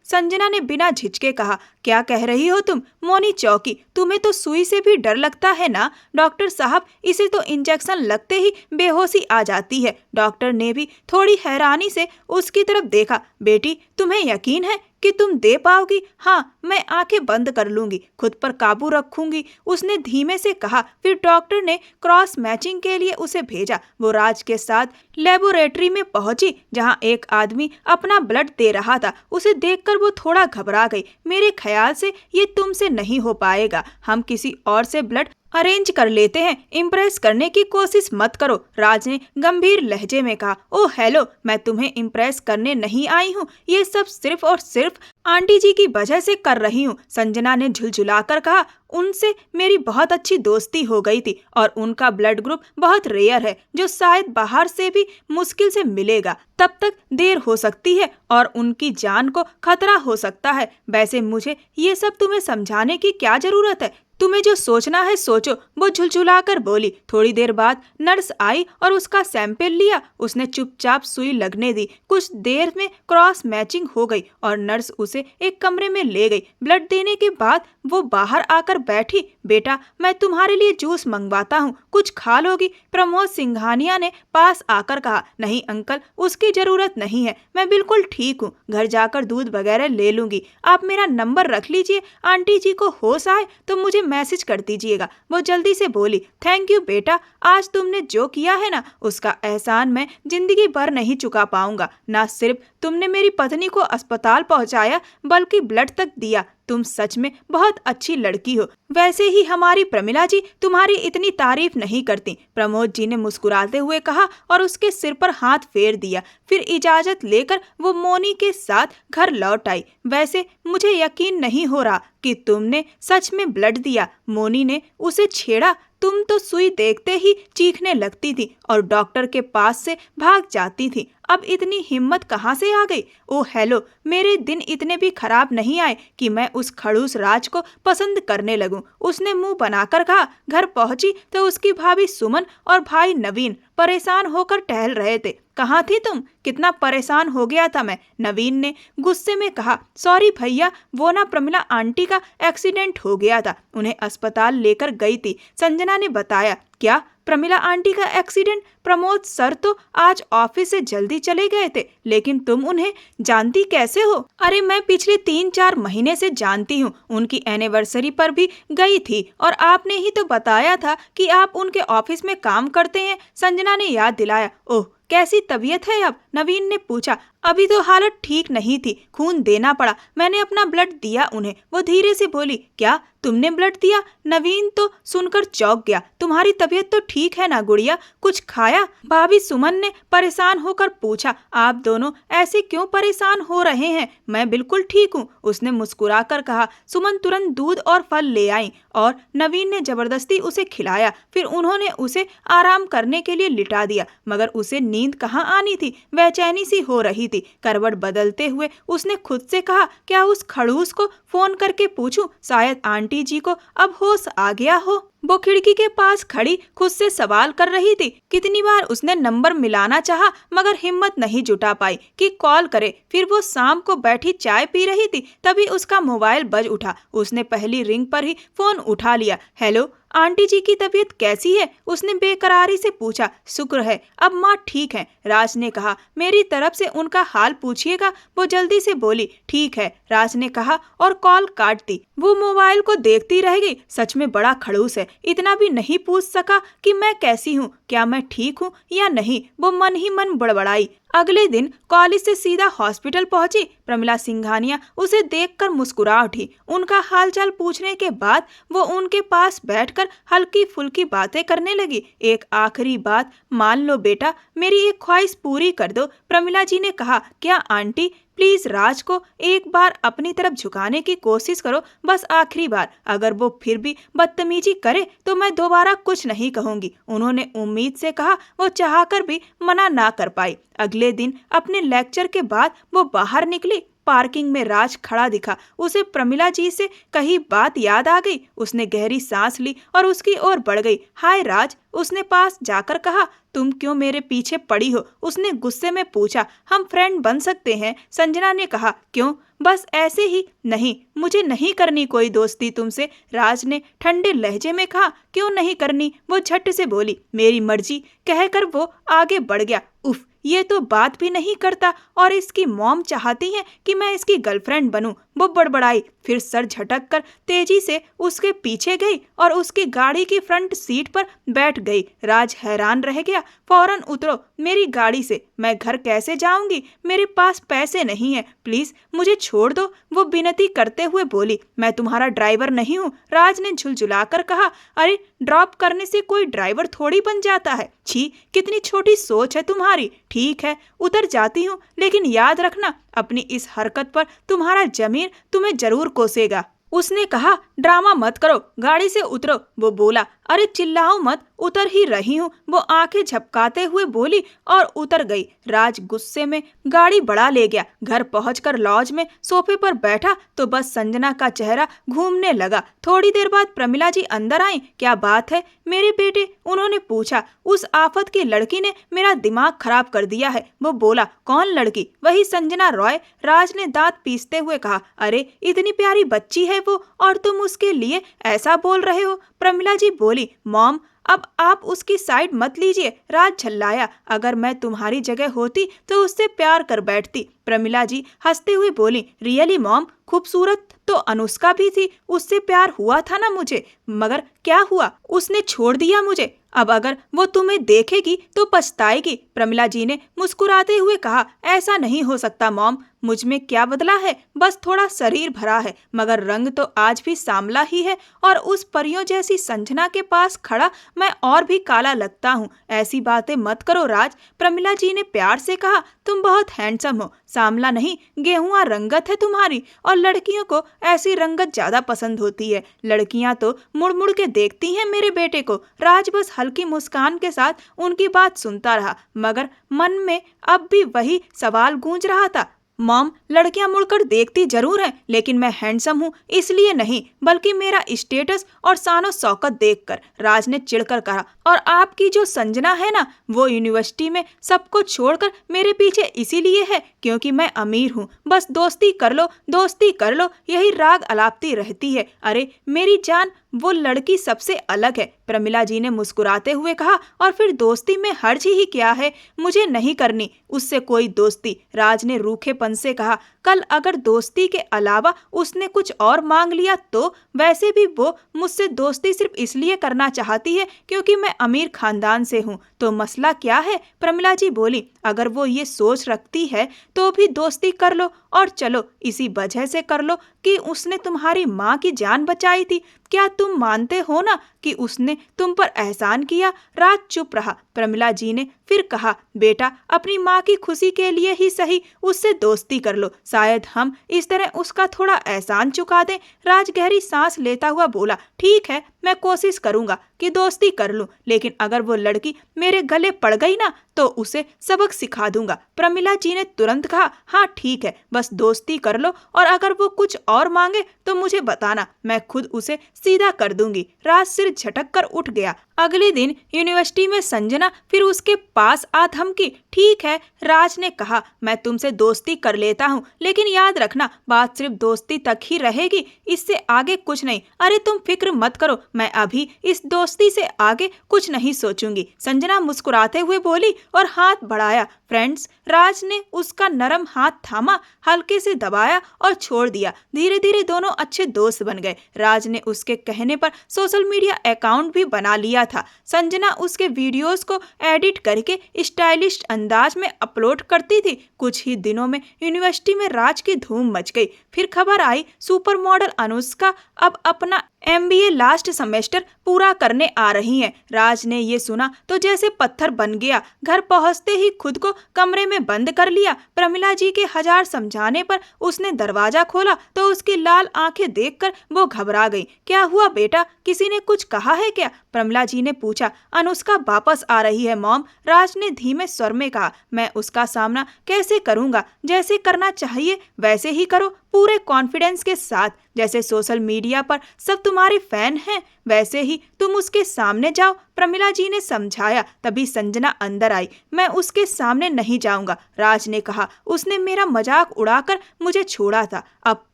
संजना ने बिना झिझके कहा। क्या कह रही हो तुम? मोनी चौकी, तुम्हें तो सुई से भी डर लगता है ना? डॉक्टर साहब, इसे तो इंजेक्शन लगते ही बेहोशी आ जाती है। डॉक्टर ने भी थोड़ी हैरानी से उसकी तरफ देखा। बेटी, तुम्हें यकीन है कि तुम दे पाओगी? हाँ, मैं आंखें बंद कर लूंगी, खुद पर काबू रखूंगी, उसने धीमे से कहा। फिर डॉक्टर ने क्रॉस मैचिंग के लिए उसे भेजा। वो राज के साथ लेबोरेटरी में पहुंची, जहां एक आदमी अपना ब्लड दे रहा था। उसे देखकर वो थोड़ा घबरा गई। मेरे ख्याल से ये तुमसे नहीं हो पाएगा, हम किसी और से ब्लड अरेंज कर लेते हैं। इम्प्रेस करने की कोशिश मत करो, राज ने गंभीर लहजे में कहा। ओह हेलो, मैं तुम्हें इम्प्रेस करने नहीं आई हूँ। ये सब सिर्फ और सिर्फ आंटी जी की वजह से कर रही हूँ, संजना ने झुलझुलाकर कहा। उनसे मेरी बहुत अच्छी दोस्ती हो गई थी और उनका ब्लड ग्रुप बहुत रेयर है, जो शायद बाहर से भी मुश्किल से मिलेगा। तब तक देर हो सकती है और उनकी जान को खतरा हो सकता है। वैसे मुझे ये सब तुम्हें समझाने की क्या जरूरत है? तुम्हें जो सोचना है सोचो, वो झुलझुलाकर बोली। थोड़ी देर बाद नर्स आई और उसका सैंपल लिया। उसने चुपचाप सुई लगने दी। कुछ देर में क्रॉस मैचिंग हो गई और नर्स उसे एक कमरे में ले गई। ब्लड देने के बाद वो बाहर आकर बैठी। बेटा, मैं तुम्हारे लिए जूस मंगवाता हूँ, कुछ खा लोगी? प्रमोद सिंघानिया ने पास आकर कहा। नहीं अंकल, उसकी जरूरत नहीं है, मैं बिल्कुल ठीक हूँ, घर जाकर दूध वगैरह ले लूंगी। आप मेरा नंबर रख लीजिए, आंटी जी को होश आए तो मुझे मैसेज कर दीजिएगा। वो जल्दी से बोली। थैंक यू बेटा, आज तुमने जो किया है ना, उसका एहसान मैं जिंदगी भर नहीं चुका पाऊंगा। ना सिर्फ तुमने मेरी पत्नी को अस्पताल पहुंचाया, बल्कि ब्लड तक दिया। तुम सच में बहुत अच्छी लड़की हो। वैसे ही हमारी प्रमिला जी तुम्हारी इतनी तारीफ नहीं करती, प्रमोद जी ने मुस्कुराते हुए कहा और उसके सिर पर हाथ फेर दिया। फिर इजाजत लेकर वो मोनी के साथ घर लौट आई। वैसे मुझे यकीन नहीं हो रहा कि तुमने सच में ब्लड दिया, मोनी ने उसे छेड़ा। तुम तो सुई देखते ही चीखने लगती थी और डॉक्टर के पास से भाग जाती थी। अब इतनी हिम्मत कहाँ से आ गई? ओ हेलो, मेरे दिन इतने भी खराब नहीं आए कि मैं उस खड़ूस राज को पसंद करने लगूं, उसने मुंह बनाकर कहा। घर पहुंची तो उसकी भाभी सुमन और भाई नवीन परेशान होकर टहल रहे थे। कहाँ थी तुम? कितना परेशान हो गया था मैं। नवीन ने गुस्से में कहा। सॉरी भैया, वो ना प्रमिला आंटी का एक्सीडेंट हो गया था, उन्हें अस्पताल लेकर गई थी, संजना ने बताया। क्या? प्रमिला आंटी का एक्सीडेंट? प्रमोद सर तो आज ऑफिस से जल्दी चले गए थे, लेकिन तुम उन्हें जानती कैसे हो? अरे मैं पिछले 3-4 महीने से जानती हूँ, उनकी एनिवर्सरी पर भी गई थी और आपने ही तो बताया था कि आप उनके ऑफिस में काम करते हैं, संजना ने याद दिलाया। ओह, कैसी तबीयत है अब? नवीन ने पूछा। अभी तो हालत ठीक नहीं थी, खून देना पड़ा, मैंने अपना ब्लड दिया उन्हें, वो धीरे से बोली। क्या तुमने ब्लड दिया? नवीन तो सुनकर चौंक गया। तुम्हारी तबीयत तो ठीक है ना गुड़िया, कुछ खाया? भाभी सुमन ने परेशान होकर पूछा। आप दोनों ऐसे क्यों परेशान हो रहे हैं? मैं बिल्कुल ठीक हूँ, उसने मुस्कुराकर कहा। सुमन तुरंत दूध और फल ले आई और नवीन ने जबरदस्ती उसे खिलाया। फिर उन्होंने उसे आराम करने के लिए लिटा दिया, मगर उसे नींद कहाँ आनी थी, बेचैनी सी हो रही थी। करवट बदलते हुए उसने खुद से कहा, क्या उस खड़ूस को फोन करके पूछूं? शायद आंटी जी को अब होश आ गया हो। वो खिड़की के पास खड़ी खुद से सवाल कर रही थी। कितनी बार उसने नंबर मिलाना चाहा, मगर हिम्मत नहीं जुटा पाई कि कॉल करे। फिर वो शाम को बैठी चाय पी रही थी, तभी उसका मोबाइल बज उठा। उसने पहली रिंग पर ही फोन उठा लिया। हेलो, आंटी जी की तबीयत कैसी है? उसने बेकरारी से पूछा। शुक्र है, अब माँ ठीक है, राज ने कहा। मेरी तरफ से उनका हाल पूछिएगा। वो जल्दी से बोली। ठीक है, राज ने कहा और कॉल काट दी। वो मोबाइल को देखती रह गई। सच में बड़ा खड़ूस है, इतना भी नहीं पूछ सका कि मैं कैसी हूँ, क्या मैं ठीक हूँ या नहीं। वो मन ही मन बड़बड़ाई। अगले दिन कॉलेज से सीधा हॉस्पिटल पहुंची। प्रमिला सिंघानिया उसे देखकर मुस्कुरा उठी। उनका हालचाल पूछने के बाद वो उनके पास बैठकर हल्की फुल्की बातें करने लगी। एक आखिरी बात, मान लो बेटा, मेरी एक ख्वाहिश पूरी कर दो, प्रमिला जी ने कहा। क्या आंटी? प्लीज राज को एक बार अपनी तरफ झुकाने की कोशिश करो, बस आखिरी बार। अगर वो फिर भी बदतमीजी करे तो मैं दोबारा कुछ नहीं कहूंगी, उन्होंने उम्मीद से कहा। वो चाहकर भी मना ना कर पाई। अगले दिन अपने लेक्चर के बाद वो बाहर निकली। पार्किंग में राज खड़ा दिखा। उसे प्रमिला जी से कही बात याद आ गई। उसने गहरी सांस ली और उसकी ओर बढ़ गई। हाय राज, उसने पास जाकर कहा। तुम क्यों मेरे पीछे पड़ी हो? उसने गुस्से में पूछा। हम फ्रेंड बन सकते हैं, संजना ने कहा। क्यों? बस ऐसे ही। नहीं, मुझे नहीं करनी कोई दोस्ती तुमसे, राज ने ठंडे लहजे में कहा। क्यों नहीं करनी? वो झट से बोली। मेरी मर्जी, कहकर वो आगे बढ़ गया। उफ, ये तो बात भी नहीं करता और इसकी मॉम चाहती है कि मैं इसकी गर्लफ्रेंड बनूं, वो बड़बड़ाई। फिर सर झटक कर तेजी से उसके पीछे गई और उसकी गाड़ी की फ्रंट सीट पर बैठ गई। राज हैरान रह गया। फौरन उतरो मेरी गाड़ी से, मैं घर कैसे जाऊंगी? मेरे पास पैसे नहीं है, प्लीज मुझे छोड़ दो, वो विनती करते हुए बोली। मैं तुम्हारा ड्राइवर नहीं हूँ, राज ने झुलझुलाकर कहा। अरे ड्रॉप करने से कोई ड्राइवर थोड़ी बन जाता है। छी, कितनी छोटी सोच है तुम्हारी। ठीक है, उतर जाती हूँ, लेकिन याद रखना, अपनी इस हरकत पर तुम्हारा जमीर तुम्हें जरूर कोसेगा। उसने कहा। ड्रामा मत करो, गाड़ी से उतरो, वो बोला। अरे चिल्लाओ मत, उतर ही रही हूँ, वो आंखें झपकाते हुए बोली और उतर गई। राज गुस्से में गाड़ी बढ़ा ले गया। घर पहुंचकर लॉज में सोफे पर बैठा तो बस संजना का चेहरा घूमने लगा। थोड़ी देर बाद प्रमिला जी अंदर आई। क्या बात है मेरे बेटे? उन्होंने पूछा। उस आफत की लड़की ने मेरा दिमाग खराब कर दिया है, वो बोला। कौन लड़की? वही संजना रॉय, राज ने दांत पीसते हुए कहा। अरे इतनी प्यारी बच्ची है वो, और तुम उसके लिए ऐसा बोल रहे हो? प्रमिला जी बोली। मॉम, अब आप उसकी साइड मत लीजिए, राज झल्लाया। अगर मैं तुम्हारी जगह होती तो उससे प्यार कर बैठती। प्रमिला जी हंसते हुए बोली। रियली मॉम, खूबसूरत तो अनुष्का भी थी, उससे प्यार हुआ था ना मुझे, मगर क्या हुआ? उसने छोड़ दिया मुझे। अब अगर वो तुम्हें देखेगी तो पछताएगी, प्रमिला जी ने मुस्कुराते हुए कहा। ऐसा नहीं हो सकता मॉम, मुझ में क्या बदला है? बस थोड़ा शरीर भरा है, मगर रंग तो आज भी सांवला ही है, और उस परियों जैसी संजना के पास खड़ा मैं और भी काला लगता हूँ। ऐसी बातें मत करो राज, प्रमिला जी ने प्यार से कहा। तुम बहुत हैंडसम हो, सांवला नहीं गेहुआ रंगत है तुम्हारी, और लड़कियों को ऐसी रंगत ज्यादा पसंद होती है। लड़कियां तो मुड़ मुड़ के देखती हैं मेरे बेटे को। राज बस हल्की मुस्कान के साथ उनकी बात सुनता रहा, मगर मन में अब भी वही सवाल गूंज रहा था। मॉम, लड़कियां मुड़कर देखती जरूर हैं, लेकिन मैं हैंडसम हूँ इसलिए नहीं, बल्कि मेरा स्टेटस और शानो शौकत देखकर, राज ने चिढ़कर कहा। और आपकी जो संजना है ना, वो यूनिवर्सिटी में सबको छोड़कर मेरे पीछे इसीलिए है क्योंकि मैं अमीर हूँ। बस दोस्ती कर लो, दोस्ती कर लो, यही राग अलापती रहती है। अरे मेरी जान, वो लड़की सबसे अलग है, प्रमिला जी ने मुस्कुराते हुए कहा। और फिर दोस्ती में हर्ज ही क्या है, मुझे नहीं करनी उससे कोई दोस्ती, राज ने रूखेपन से कहा। कल अगर दोस्ती के अलावा उसने कुछ और मांग लिया तो? वैसे भी वो मुझसे दोस्ती सिर्फ इसलिए करना चाहती है क्योंकि मैं अमीर खानदान से हूँ। तो मसला क्या है? प्रमिला जी बोली। अगर वो ये सोच रखती है तो भी दोस्ती कर लो, और चलो इसी वजह से कर लो कि उसने तुम्हारी माँ की जान बचाई थी। क्या तुम मानते हो ना कि उसने तुम पर एहसान किया? राज चुप रहा। प्रमिला जी ने फिर कहा, बेटा अपनी माँ की खुशी के लिए ही सही उससे दोस्ती कर लो, शायद हम इस तरह उसका थोड़ा एहसान चुका दें। राज गहरी सांस लेता हुआ बोला, ठीक है, मैं कोशिश करूंगा कि दोस्ती कर लूं, लेकिन अगर वो लड़की मेरे गले पड़ गई ना तो उसे सबक सिखा दूंगा। प्रमिला जी ने तुरंत कहा, हाँ ठीक है, बस दोस्ती कर लो, और अगर वो कुछ और मांगे तो मुझे बताना, मैं खुद उसे सीधा कर दूंगी। राज सिर झटक कर उठ गया। अगले दिन यूनिवर्सिटी में संजना फिर उसके पास आ धमकी। ठीक है, राज ने कहा, मैं तुमसे दोस्ती कर लेता हूँ, लेकिन याद रखना बात सिर्फ दोस्ती तक ही रहेगी, इससे आगे कुछ नहीं। अरे तुम फिक्र मत करो, मैं अभी इस दोस्ती से आगे कुछ नहीं सोचूंगी, संजना मुस्कुराते हुए बोली और हाथ बढ़ाया। फ्रेंड्स, राज ने उसका नरम हाथ थामा, हल्के से दबाया और छोड़ दिया। धीरे धीरे दोनों अच्छे दोस्त बन गए। राज ने उसके कहने पर सोशल मीडिया अकाउंट भी बना लिया था। संजना उसके वीडियोस को एडिट करके स्टाइलिश अंदाज में अपलोड करती थी। कुछ ही दिनों में यूनिवर्सिटी में राज की धूम मच गई। फिर खबर आई, सुपर मॉडल अनुष्का अब अपना MBA लास्ट सेमेस्टर पूरा करने आ रही हैं। राज ने ये सुना तो जैसे पत्थर बन गया। घर पहुंचते ही खुद को कमरे में बंद कर लिया। प्रमिला जी के हजार समझाने पर उसने दरवाजा खोला तो उसकी लाल आंखें देखकर वो घबरा गई। क्या हुआ बेटा, किसी ने कुछ कहा है क्या? प्रमिला जी ने पूछा। अनुष्का वापस आ रही है मॉम, राज ने धीमे स्वर में कहा। मैं उसका सामना कैसे करूंगा? जैसे करना चाहिए वैसे ही करो, पूरे कॉन्फिडेंस के साथ। जैसे सोशल मीडिया पर सब तुम्हारे फैन हैं, वैसे ही तुम उसके सामने जाओ, प्रमिला जी ने समझाया। तभी संजना अंदर आई। मैं उसके सामने नहीं जाऊंगा, राज ने कहा। उसने मेरा मजाक उड़ाकर मुझे छोड़ा था, अब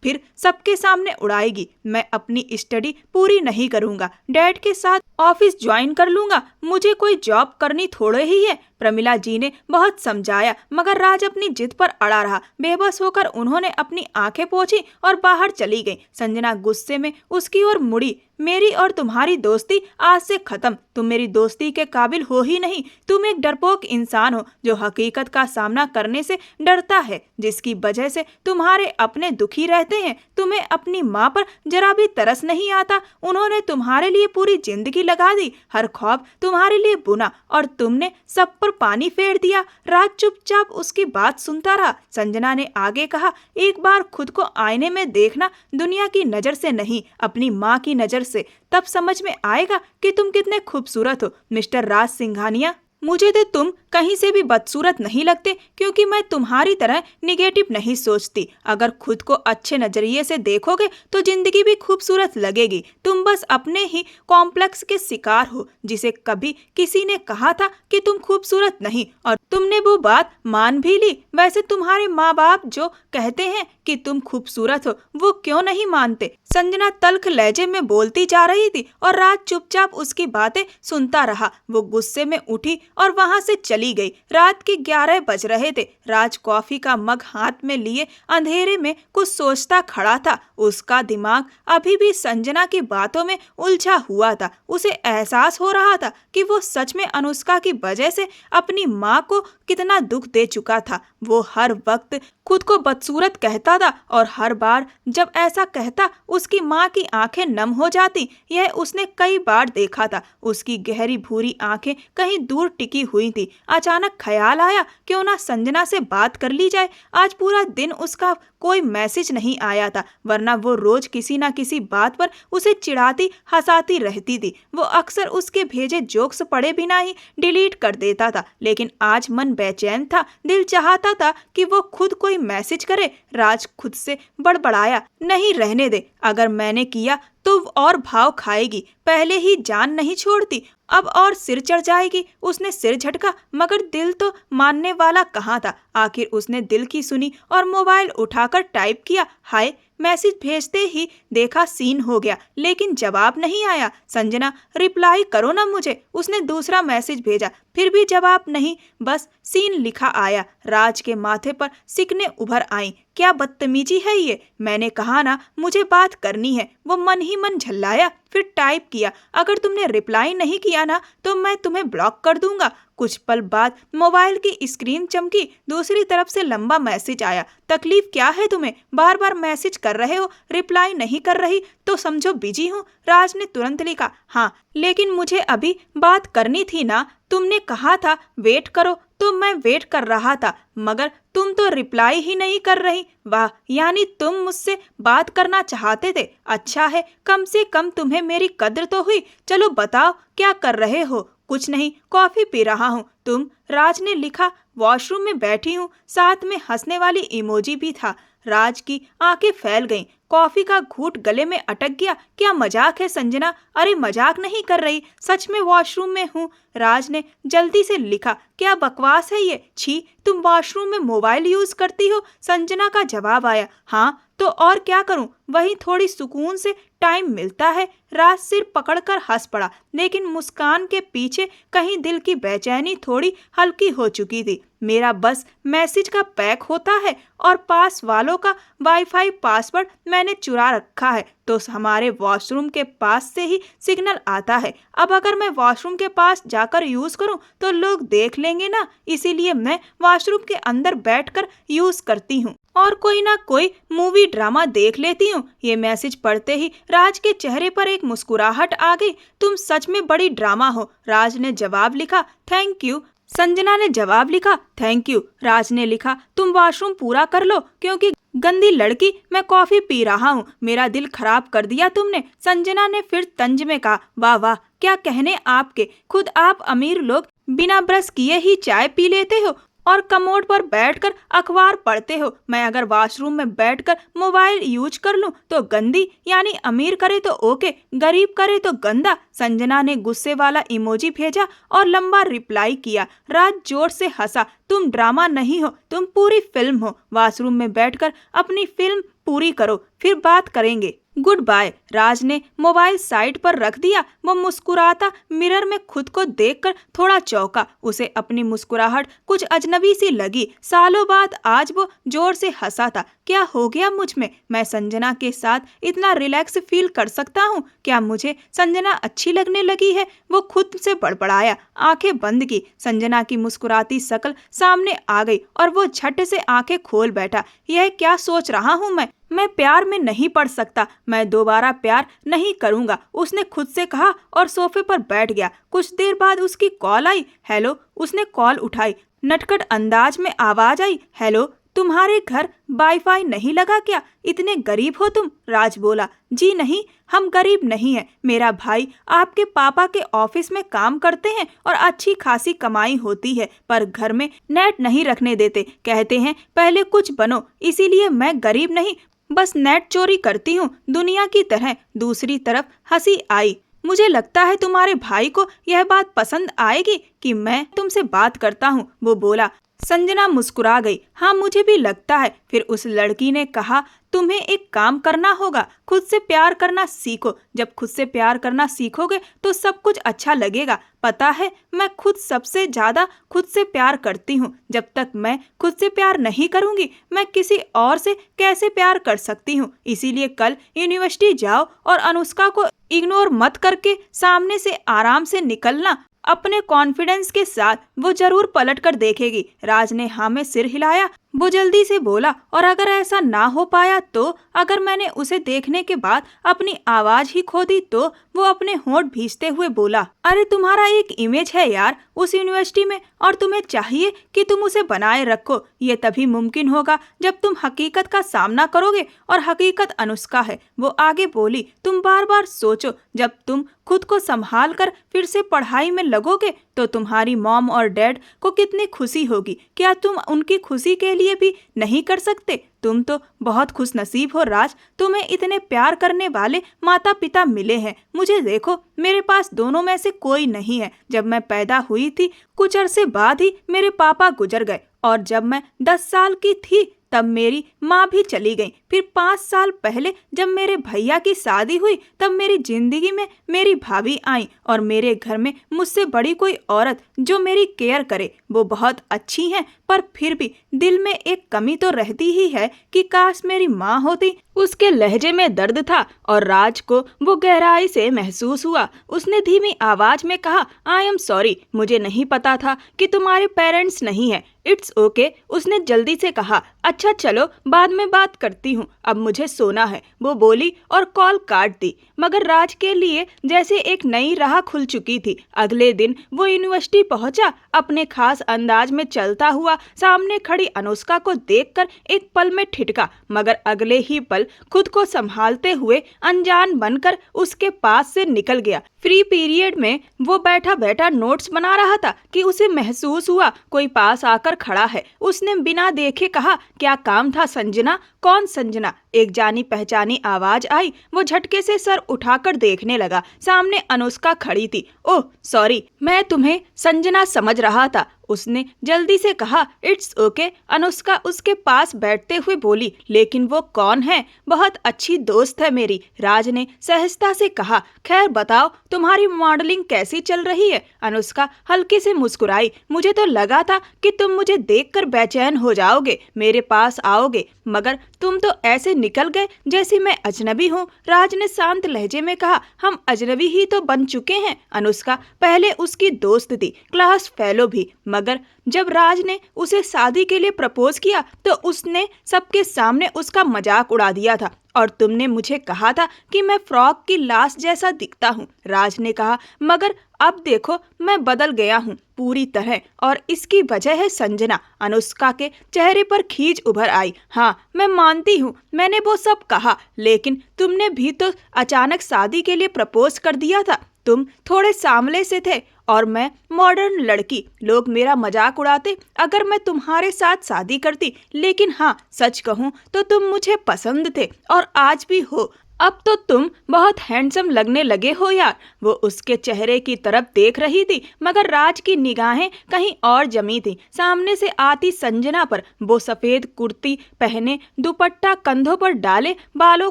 फिर सबके सामने उड़ाएगी। मैं अपनी स्टडी पूरी नहीं करूंगा, डैड के साथ ऑफिस ज्वाइन कर लूंगा, मुझे कोई जॉब करनी थोड़े ही है। प्रमिला जी ने बहुत समझाया, मगर राज अपनी जिद पर अड़ा रहा। बेबस होकर उन्होंने अपनी आंखें पोंछी और बाहर चली गई। संजना गुस्से में उसकी ओर मुड़ी। मेरी और तुम्हारी दोस्ती आज से खत्म, तुम मेरी दोस्ती के काबिल हो ही नहीं। तुम एक डरपोक इंसान हो जो हकीकत का सामना करने से डरता है, जिसकी वजह से तुम्हारे अपने दुखी रहते हैं। तुम्हें अपनी माँ पर जरा भी तरस नहीं आता। उन्होंने तुम्हारे लिए पूरी जिंदगी लगा दी, हर ख्वाब तुम्हारे लिए बुना, और तुमने सब पर पानी फेर दिया। राज चुपचाप उसकी बात सुनता रहा। संजना ने आगे कहा, एक बार खुद को आईने में देखना, दुनिया की नजर से नहीं, अपनी माँ की नजर से, तब समझ में आएगा कि तुम कितने खूबसूरत हो। मिस्टर राज सिंघानिया, मुझे तो तुम कहीं से भी बदसूरत नहीं लगते, क्योंकि मैं तुम्हारी तरह निगेटिव नहीं सोचती। अगर खुद को अच्छे नजरिए से देखोगे तो जिंदगी भी खूबसूरत लगेगी। तुम बस अपने ही कॉम्प्लेक्स के शिकार हो, जिसे कभी किसी ने कहा था कि तुम खूबसूरत नहीं, और तुमने वो बात मान भी ली। वैसे तुम्हारे माँ बाप जो कहते हैं कि तुम खूबसूरत हो, वो क्यों नहीं मानते? संजना तल्ख लहजे में बोलती जा रही थी और राज चुपचाप उसकी बातें सुनता रहा। वो गुस्से में उठी और वहां से चली गई। रात के 11 बज रहे थे। राज कॉफी का मग हाथ में लिए अंधेरे में कुछ सोचता खड़ा था। उसका दिमाग अभी भी संजना की बातों में उलझा हुआ था। उसे एहसास हो रहा था कि वो सच में अनुष्का की वजह से अपनी माँ को कितना दुख दे चुका था। वो हर वक्त खुद को बदसूरत कहता था, और हर बार जब ऐसा कहता उसकी माँ की आंखें नम हो जाती। यह उसने कई बार देखा था। उसकी गहरी भूरी आंखें कहीं दूर टिकी हुई थी। अचानक ख्याल आया, क्यों ना संजना से बात कर ली जाए। आज पूरा दिन उसका कोई मैसेज नहीं आया था, वरना वो रोज किसी ना किसी बात पर उसे चिढ़ाती हंसाती रहती थी। वो अक्सर उसके भेजे जोक्स पढ़े बिना ही डिलीट कर देता था, लेकिन आज मन बेचैन था। दिल चाहता था कि वो खुद कोई मैसेज करे। राज खुद से बड़बड़ाया, नहीं रहने दे, अगर मैंने किया तो और भाव खाएगी। पहले ही जान नहीं छोड़ती, अब और सिर चढ़ जाएगी। उसने सिर झटका, मगर दिल तो मानने वाला कहाँ था। आखिर उसने दिल की सुनी और मोबाइल उठाकर टाइप किया, हाय। मैसेज भेजते ही देखा सीन हो गया, लेकिन जवाब नहीं आया। संजना, रिप्लाई करो ना मुझे। उसने दूसरा मैसेज भेजा, फिर भी जवाब नहीं, बस सीन लिखा आया। राज के माथे पर सिकने उभर आई। क्या बदतमीजी है ये, मैंने कहा ना मुझे बात करनी है। वो मन ही मन झल्लाया, फिर टाइप किया, अगर तुमने रिप्लाई नहीं किया ना तो मैं तुम्हें ब्लॉक कर दूंगा। कुछ पल बाद मोबाइल की स्क्रीन चमकी, दूसरी तरफ से लंबा मैसेज आया, तकलीफ क्या है तुम्हें, बार बार मैसेज कर रहे हो, रिप्लाई नहीं कर रही तो समझो बिजी हूँ। राज ने तुरंत लिखा, हाँ लेकिन मुझे अभी बात करनी थी ना, तुमने कहा था वेट करो तो मैं वेट कर रहा था, मगर तुम तो रिप्लाई ही नहीं कर रही। वाह, यानी तुम मुझसे बात करना चाहते थे। अच्छा है, कम से कम तुम्हें मेरी कद्र तो हुई। चलो बताओ क्या कर रहे हो। कुछ नहीं, कॉफी पी रहा हूँ। तुम? राज ने लिखा, वॉशरूम में बैठी हूँ। साथ में हंसने वाली इमोजी भी था। राज की आंखें फैल गईं। कॉफी का घूंट गले में अटक गया। क्या मजाक है संजना? अरे मजाक नहीं कर रही, सच में वॉशरूम में हूँ। राज ने जल्दी से लिखा, क्या बकवास है ये, छी, तुम वॉशरूम में मोबाइल यूज करती हो? संजना का जवाब आया, हाँ तो और क्या करूं, वही थोड़ी सुकून से टाइम मिलता है। राज सिर पकड़कर हंस पड़ा, लेकिन मुस्कान के पीछे कहीं दिल की बेचैनी थोड़ी हल्की हो चुकी थी। मेरा बस मैसेज का पैक होता है और पास वालों का वाईफाई पासवर्ड मैंने चुरा रखा है, तो हमारे वॉशरूम के पास से ही सिग्नल आता है। अब अगर मैं वॉशरूम के पास जाकर यूज करूं तो लोग देख लेंगे ना, इसीलिए मैं वॉशरूम के अंदर बैठकर यूज करती हूं और कोई ना कोई मूवी ड्रामा देख लेती हूँ। ये मैसेज पढ़ते ही राज के चेहरे पर एक मुस्कुराहट आ गई। तुम सच में बड़ी ड्रामा हो। राज ने जवाब लिखा, थैंक यू। संजना ने जवाब लिखा, थैंक यू। राज ने लिखा, तुम वॉशरूम पूरा कर लो, क्योंकि गंदी लड़की, मैं कॉफी पी रहा हूँ, मेरा दिल खराब कर दिया तुमने। संजना ने फिर तंज में कहा, वाह वाह, क्या कहने आपके, खुद आप अमीर लोग बिना ब्रश किए ही चाय पी लेते हो और कमोड पर बैठकर अखबार पढ़ते हो। मैं अगर वॉशरूम में बैठकर मोबाइल यूज कर लूं तो गंदी, यानी अमीर करे तो ओके, गरीब करे तो गंदा। संजना ने गुस्से वाला इमोजी भेजा और लंबा रिप्लाई किया। राज जोर से हंसा, तुम ड्रामा नहीं हो, तुम पूरी फिल्म हो। वॉशरूम में बैठकर अपनी फिल्म पूरी करो, फिर बात करेंगे। Good bye. राज ने मोबाइल साइड पर रख दिया। वो मुस्कुराता मिरर में खुद को देखकर थोड़ा चौंका। उसे अपनी मुस्कुराहट कुछ अजनबी सी लगी। सालों बाद आज वो जोर से हंसा था। क्या हो गया मुझ में? मैं संजना के साथ इतना रिलैक्स फील कर सकता हूँ? क्या मुझे संजना अच्छी लगने लगी है? वो खुद से बड़बड़ाया, आंखें बंद की। संजना की मुस्कुराती शक्ल सामने आ गई और वो झट से आंखें खोल बैठा। यह क्या सोच रहा हूँ मैं प्यार में नहीं पड़ सकता, मैं दोबारा प्यार नहीं करूंगा, उसने खुद से कहा और सोफे पर बैठ गया। कुछ देर बाद उसकी कॉल आई। हेलो। उसने कॉल उठाई। नटखट अंदाज में आवाज आई, हेलो, तुम्हारे घर वाईफाई नहीं लगा क्या? इतने गरीब हो तुम? राज बोला, जी नहीं, हम गरीब नहीं हैं। मेरा भाई आपके पापा के ऑफिस में काम करते हैं और अच्छी खासी कमाई होती है, पर घर में नेट नहीं रखने देते। कहते हैं पहले कुछ बनो, इसीलिए मैं गरीब नहीं, बस नेट चोरी करती हूँ दुनिया की तरह। दूसरी तरफ हंसी आई। मुझे लगता है तुम्हारे भाई को यह बात पसंद आएगी कि मैं तुमसे बात करता हूँ, वो बोला। संजना मुस्कुरा गई। हाँ, मुझे भी लगता है। फिर उस लड़की ने कहा, तुम्हें एक काम करना होगा, खुद से प्यार करना सीखो। जब खुद से प्यार करना सीखोगे तो सब कुछ अच्छा लगेगा। पता है, मैं खुद सबसे ज्यादा खुद से प्यार करती हूँ। जब तक मैं खुद से प्यार नहीं करूँगी, मैं किसी और से कैसे प्यार कर सकती हूँ? इसीलिए कल यूनिवर्सिटी जाओ और अनुष्का को इग्नोर मत करके सामने से आराम से निकलना। अपने कॉन्फिडेंस के साथ वो जरूर पलट कर देखेगी। राज ने हाँ में सिर हिलाया। वो जल्दी से बोला, और अगर ऐसा ना हो पाया तो? अगर मैंने उसे देखने के बाद अपनी आवाज ही खो दी तो? वो अपने होंठ भींचते हुए बोला, अरे तुम्हारा एक इमेज है यार उस यूनिवर्सिटी में, और तुम्हें चाहिए कि तुम उसे बनाए रखो। ये तभी मुमकिन होगा जब तुम हकीकत का सामना करोगे, और हकीकत अनुष्का है। वो आगे बोली, तुम बार बार सोचो, जब तुम खुद को संभाल कर फिर से पढ़ाई में लगोगे तो तुम्हारी मॉम और डैड को कितनी खुशी होगी। क्या तुम उनकी खुशी के लिए भी नहीं कर सकते? तुम तो बहुत खुश नसीब हो राज, तुम्हें इतने प्यार करने वाले माता पिता मिले हैं। मुझे देखो, मेरे पास दोनों में से कोई नहीं है। जब मैं पैदा हुई थी कुछ अरसे बाद ही मेरे पापा गुजर गए, और जब मैं 10 साल की थी तब मेरी माँ भी चली गई। फिर 5 साल पहले जब मेरे भैया की शादी हुई तब मेरी जिंदगी में मेरी भाभी आई, और मेरे घर में मुझसे बड़ी कोई औरत जो मेरी केयर करे। वो बहुत अच्छी हैं, पर फिर भी दिल में एक कमी तो रहती ही है कि काश मेरी माँ होती। उसके लहजे में दर्द था और राज को वो गहराई से महसूस हुआ। उसने धीमी आवाज में कहा, आई एम सॉरी, मुझे नहीं पता था कि तुम्हारे पेरेंट्स नहीं है। इट्स ओके, उसने जल्दी से कहा। अच्छा चलो, बाद में बात करती हूँ, अब मुझे सोना है, वो बोली और कॉल काट दी। मगर राज के लिए जैसे एक नई राह खुल चुकी थी। अगले दिन वो यूनिवर्सिटी पहुंचा। अपने खास अंदाज में चलता हुआ सामने खड़ी अनुष्का को देखकर एक पल में ठिठका, मगर अगले ही पल खुद को संभालते हुए अनजान बनकर उसके पास से निकल गया। फ्री पीरियड में वो बैठा बैठा नोट्स बना रहा था कि उसे महसूस हुआ कोई पास आकर खड़ा है। उसने बिना देखे कहा, क्या काम था संजना? कौन संजना? एक जानी पहचानी आवाज आई। वो झटके से सर उठाकर देखने लगा। सामने अनुष्का खड़ी थी। ओह सॉरी, मैं तुम्हें संजना समझ रहा था, उसने जल्दी से कहा। इट्स ओके, अनुष्का उसके पास बैठते हुए बोली। लेकिन वो कौन है? बहुत अच्छी दोस्त है मेरी, राज ने सहजता से कहा। खैर बताओ, तुम्हारी मॉडलिंग कैसी चल रही है? अनुष्का हल्के से मुस्कुराई। मुझे तो लगा था कि तुम मुझे देखकर बेचैन हो जाओगे, मेरे पास आओगे, मगर तुम तो ऐसे निकल गए जैसे मैं अजनबी हूँ, राज ने शांत लहजे में कहा। हम अजनबी ही तो बन चुके हैं। अनुष्का पहले उसकी दोस्त थी, क्लास फेलो भी, मगर जब राज ने उसे शादी के लिए प्रपोज किया तो उसने सबके सामने उसका मजाक उड़ा दिया था। और तुमने मुझे कहा था कि मैं फ्रॉक की लाश जैसा दिखता हूँ, राज ने कहा। मगर अब देखो, मैं बदल गया हूँ पूरी तरह, और इसकी वजह है संजना। अनुष्का के चेहरे पर खींच उभर आई। हाँ, मैं मानती हूँ, मैंने वो सब कहा, लेकिन तुमने भी तो अचानक शादी के लिए प्रपोज कर दिया था। तुम थोड़े सांवले से थे और मैं मॉडर्न लड़की, लोग मेरा मजाक उड़ाते अगर मैं तुम्हारे साथ शादी करती। लेकिन हाँ, सच कहूँ तो तुम मुझे पसंद थे, और आज भी हो। अब तो तुम बहुत हैंडसम लगने लगे हो यार। वो उसके चेहरे की तरफ देख रही थी, मगर राज की निगाहें कहीं और जमी थी। सामने से आती संजना पर वो सफेद कुर्ती पहने, दुपट्टा कंधों पर डाले, बालों